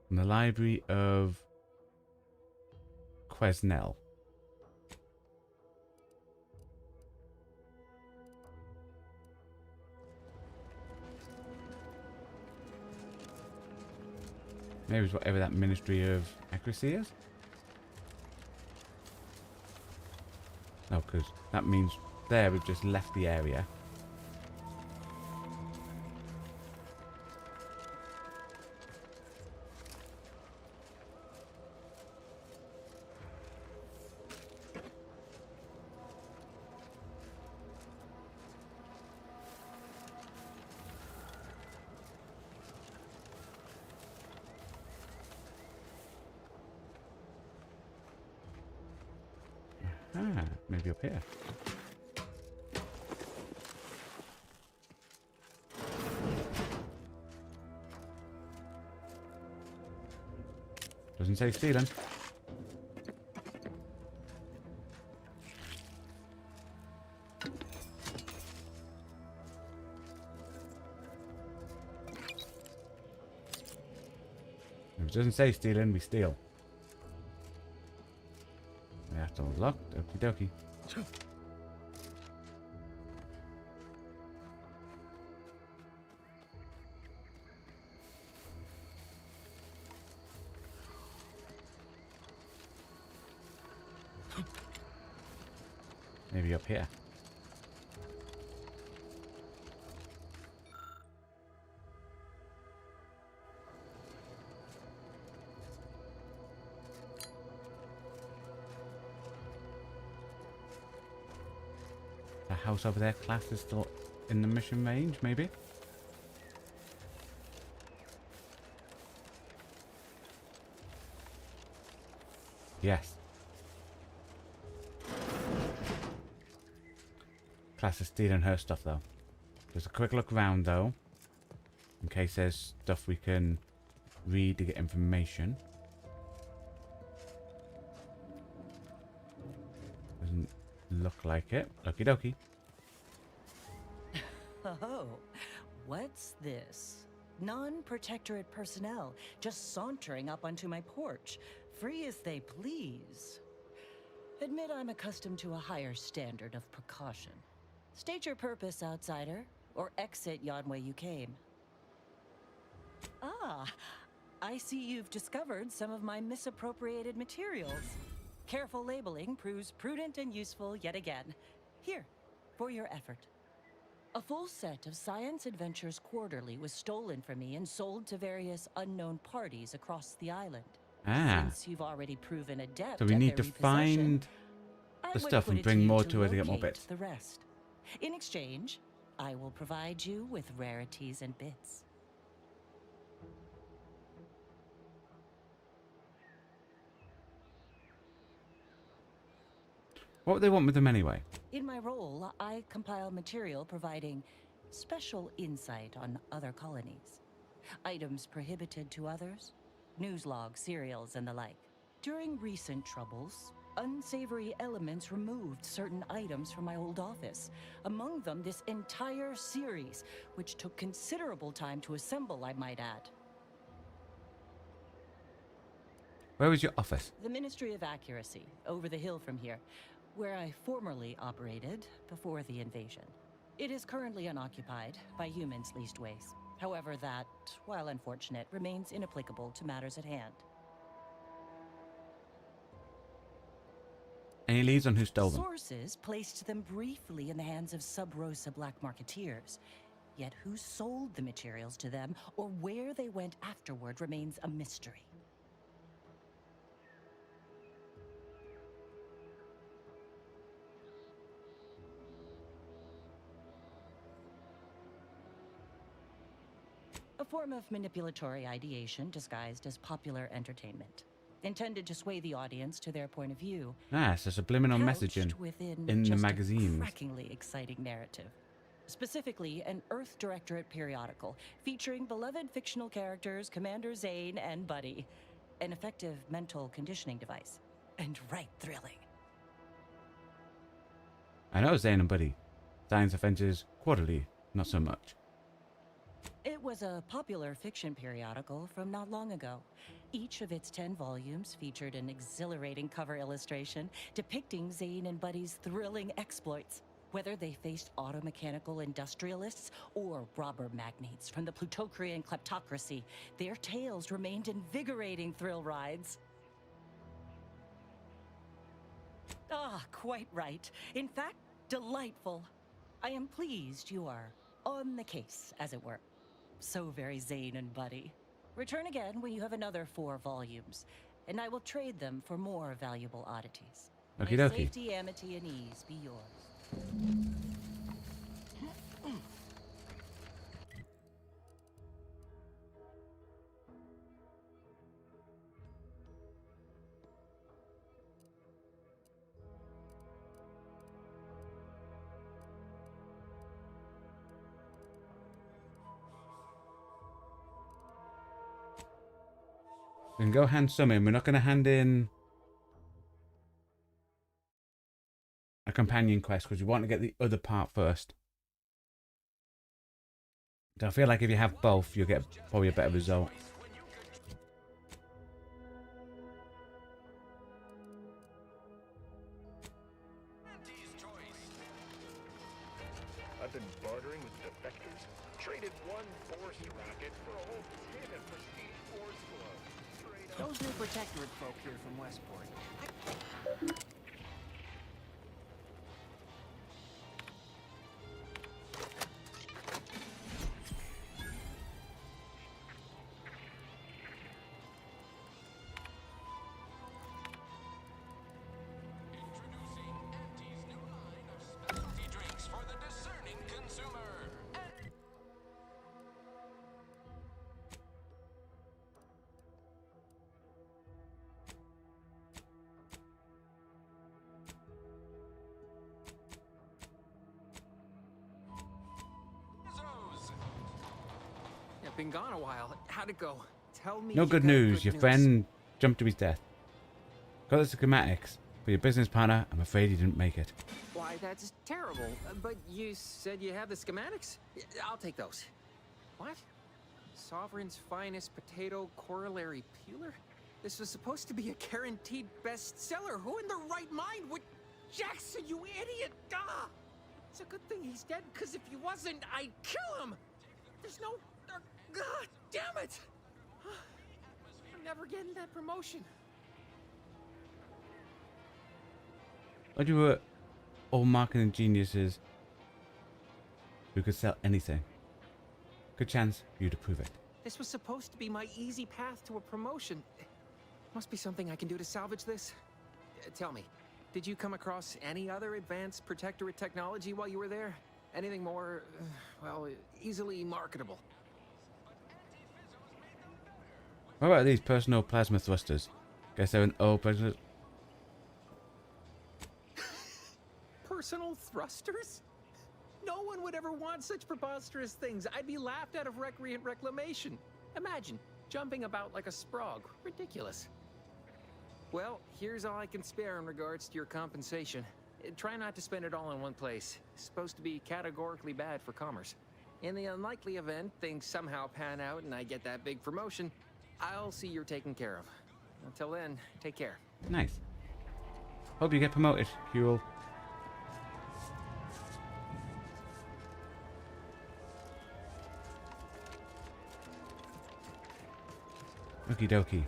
From the Library of Quesnel. Maybe it's whatever that Ministry of Accuracy is? No, because that means there we've just left the area. Ah, maybe up here. Doesn't say stealing. If it doesn't say stealing, we steal. We have to unlock. Okie dokie. Maybe up here. The house over there, class is still in the mission range, maybe? Yes. Class is stealing her stuff though. Just a quick look around though, in case there's stuff we can read to get information. Doesn't look like it. Okie dokie. Oh, what's this? Non-protectorate personnel just sauntering up onto my porch, free as they please. Admit I'm accustomed to a higher standard of precaution. State your purpose, outsider, or exit yon way you came. Ah, I see you've discovered some of my misappropriated materials. Careful labeling proves prudent and useful yet again. Here, for your effort. A full set of Science Adventures Quarterly was stolen from me and sold to various unknown parties across the island. Ah. Since you've already proven adept So we at need their to find I the would stuff put and it bring you more to it to get more locate bits. The rest. In exchange, I will provide you with rarities and bits. What would they want with them anyway? In my role, I compile material providing special insight on other colonies. items prohibited to others, news logs, serials, and the like. During recent troubles, unsavory elements removed certain items from my old office. Among them, this entire series, which took considerable time to assemble, I might add. Where was your office? The Ministry of Accuracy, over the hill from here, where I formerly operated before the invasion. It is currently unoccupied by humans least ways. However, that, while unfortunate, remains inapplicable to matters at hand. Any leads on who stole them? Sources placed them briefly in the hands of sub-Rosa black marketeers. Yet who sold the materials to them or where they went afterward remains a mystery. A form of manipulatory ideation disguised as popular entertainment, intended to sway the audience to their point of view. Ah, so subliminal messaging in the magazines. A crackingly exciting narrative. Specifically, an Earth Directorate periodical featuring beloved fictional characters Commander Zane and Buddy. An effective mental conditioning device. And right thrilling. I know Zane and Buddy. Science Adventures Quarterly, not so much. It was a popular fiction periodical from not long ago. Each of its 10 volumes featured an exhilarating cover illustration depicting Zane and Buddy's thrilling exploits. Whether they faced automechanical industrialists or robber magnates from the Plutocrian kleptocracy, their tales remained invigorating thrill rides. Ah, quite right. In fact, delightful. I am pleased you are on the case, as it were. So very Zane and Buddy. Return again when you have another 4 volumes, and I will trade them for more valuable oddities. Okie May dokie. safety, amity, and ease be yours. We can go hand some in. We're not going to hand in a companion quest because we want to get the other part first. So I feel like if you have both, you'll get probably a better result. I've been bartering with defectors. Traded one force rocket for a whole tin of prestige force gloves. Those new Protectorate folk here from Westport. Drinks for the discerning consumer. Yeah, been gone a while. How'd it go? Tell me. No good news. Your friend jumped to his death. Got the schematics, but your business partner, I'm afraid he didn't make it. Why, that's terrible. But you said you have the schematics? I'll take those. What? Sovereign's finest potato corollary peeler? This was supposed to be a guaranteed bestseller. Who in their right mind would... Jackson, you idiot! Ah! It's a good thing he's dead, because if he wasn't, I'd kill him! There's no... God damn it! I'm never getting that promotion. What you were all marketing geniuses who could sell anything. Good chance for you to prove it. This was supposed to be my easy path to a promotion. Must be something I can do to salvage this. Tell me, did you come across any other advanced Protectorate technology while you were there? Anything more, well, easily marketable? What about these personal plasma thrusters? Guess they're an old personal... Personal thrusters? No one would ever want such preposterous things. I'd be laughed out of recreant reclamation. Imagine jumping about like a sprog. Ridiculous. Well, here's all I can spare in regards to your compensation. Try not to spend it all in one place. It's supposed to be categorically bad for commerce. In the unlikely event things somehow pan out and I get that big promotion, I'll see you're taken care of. Until then, take care. Nice. Hope you get promoted, Huel. Okie dokie.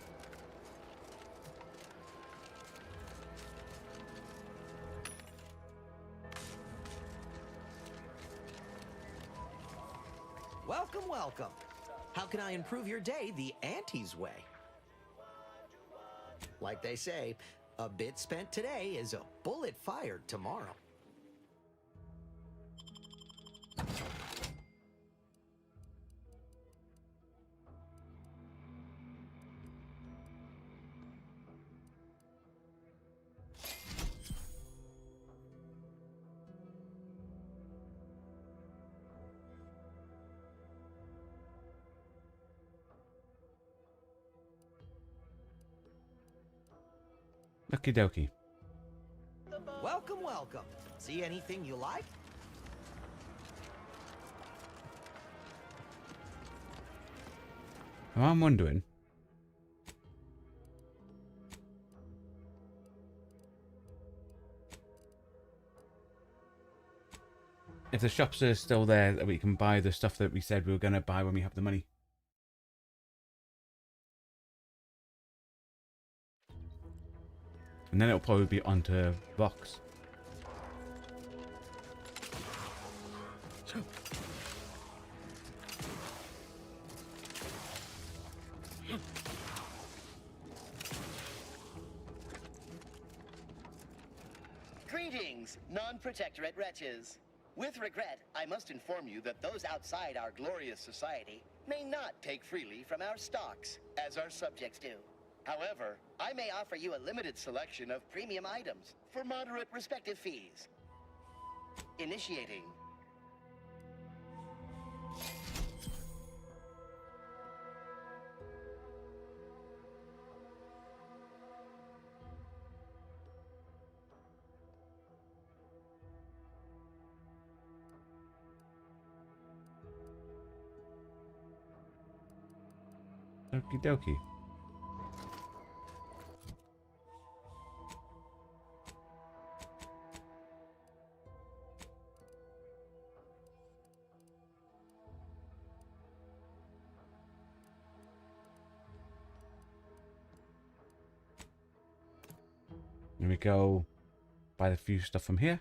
Welcome, welcome. How can I improve your day the Auntie's way? Like they say, a bit spent today is a bullet fired tomorrow. Okie dokie. Welcome, welcome. See anything you like? Now I'm wondering. If the shops are still there, that we can buy the stuff that we said we were going to buy when we have the money. And then it'll probably be onto box. Greetings, non-protectorate wretches. With regret, I must inform you that those outside our glorious society may not take freely from our stocks, as our subjects do. However, I may offer you a limited selection of premium items for moderate respective fees. Initiating. Okie dokie. Let me go buy the few stuff from here.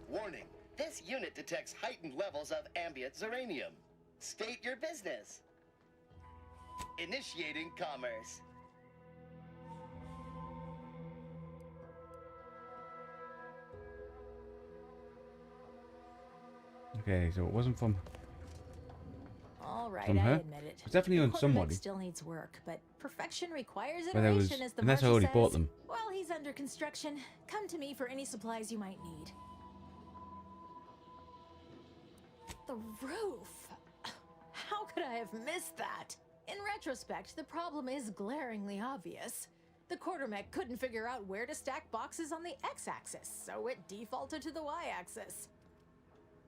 Warning, this unit detects heightened levels of ambient zeranium. State your business. Initiating commerce. Okay, so it wasn't from All right, from I her. admit it. It's definitely The on quarterback somebody. still needs work, but perfection requires But there was- iteration, as the unless I Marshal already says. bought them. While he's under construction, come to me for any supplies you might need. The roof! How could I have missed that? In retrospect, the problem is glaringly obvious. The quartermech couldn't figure out where to stack boxes on the x-axis, so it defaulted to the y-axis.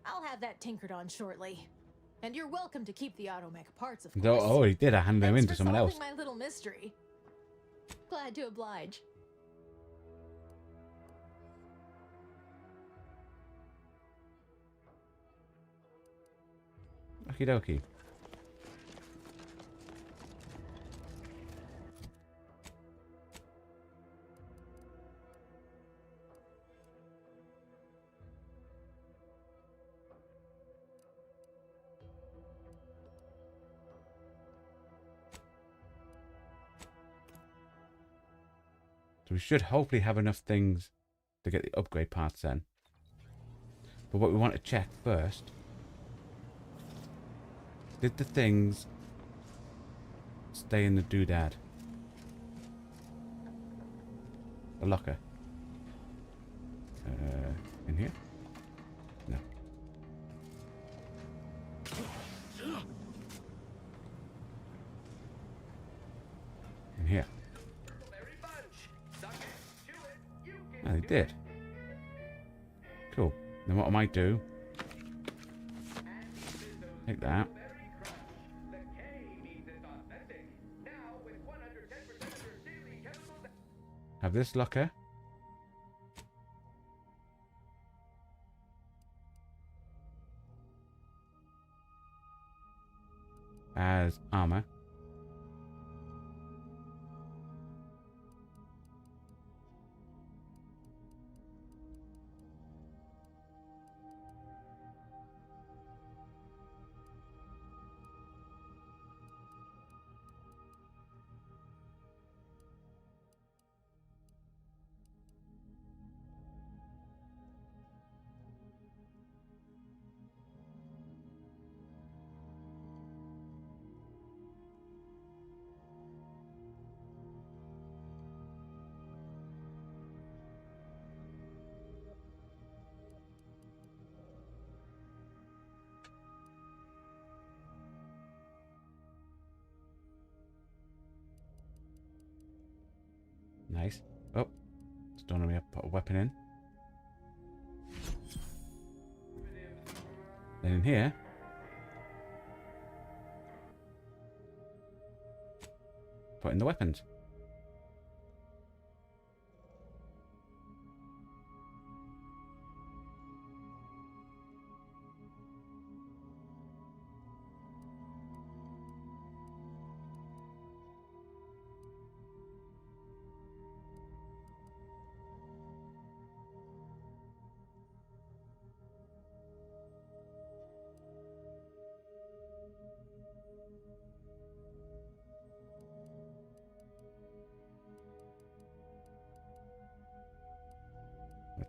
I'll have that tinkered on shortly. And you're welcome to keep the automech parts, of course. Oh, he did. I handed them in to someone else. Solving my little mystery. Glad to oblige. Okie dokie. So we should hopefully have enough things to get the upgrade parts then. But what we want to check first, did the things stay in the doodad? The locker. In here? No. In here. Oh, they did. Cool. Then what I might do, take that. Have this locker. As armor. Nice. Oh, it's done me. Put a weapon in. Then in here, put in the weapons.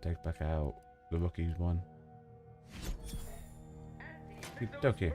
Take back out the rookies one. Okay.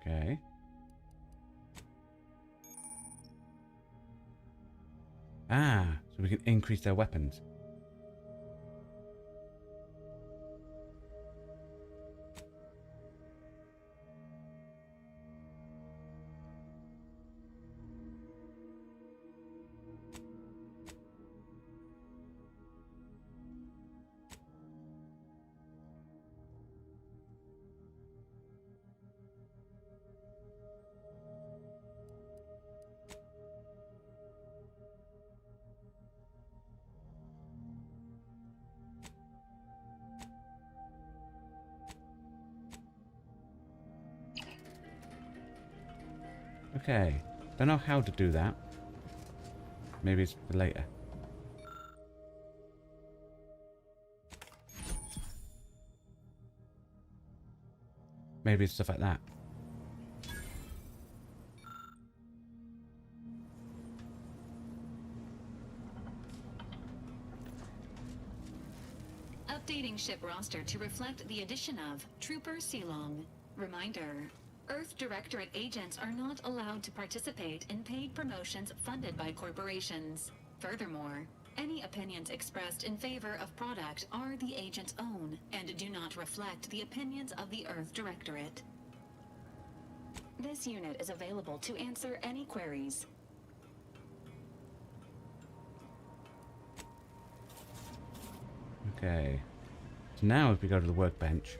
Okay. Ah, so we can increase their weapons. Okay. Don't know how to do that. Maybe it's for later. Maybe it's stuff like that. Updating ship roster to reflect the addition of Trooper Silong. Reminder: Earth Directorate agents are not allowed to participate in paid promotions funded by corporations. Furthermore, any opinions expressed in favor of product are the agent's own and do not reflect the opinions of the Earth Directorate. This unit is available to answer any queries. Okay. So now if we go to the workbench,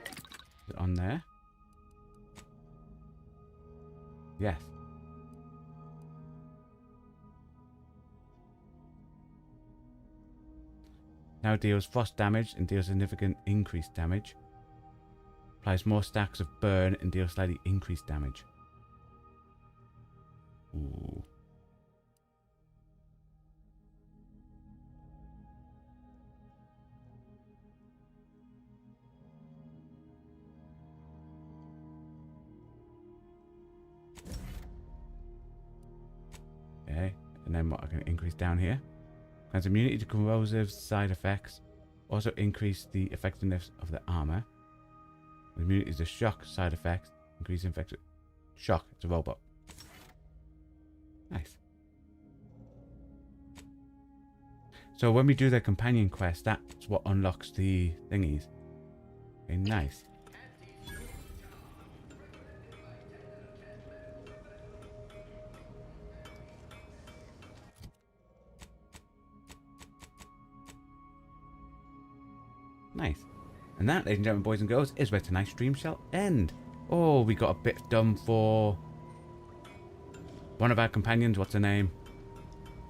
is it on there? Yes. Now deals frost damage and deals significant increased damage. Applies more stacks of burn and deals slightly increased damage. Ooh. Okay, and then what I can increase down here. Grants immunity to corrosive side effects. Also increase the effectiveness of the armor. Immunity to shock side effects. Increase infection. Shock. It's a robot. Nice. So when we do the companion quest, that's what unlocks the thingies. Okay, nice. Nice. And that, ladies and gentlemen, boys and girls, is where tonight's stream shall end. Oh, we got a bit dumb for one of our companions. What's her name?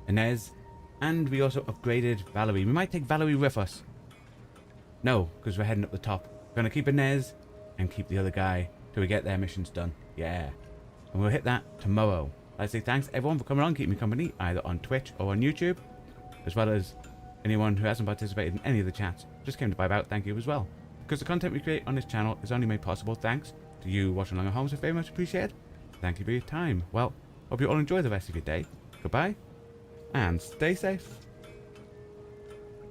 Inez. And we also upgraded Valerie. We might take Valerie with us. No, because we're heading up the top. We're going to keep Inez and keep the other guy till we get their missions done. Yeah. And we'll hit that tomorrow. I say thanks everyone for coming on, keeping me company, either on Twitch or on YouTube, as well as anyone who hasn't participated in any of the chats, just came to vibe out, thank you as well. Because the content we create on this channel is only made possible thanks to you watching along at home, so very much appreciated. Thank you for your time. Well, hope you all enjoy the rest of your day. Goodbye, and stay safe.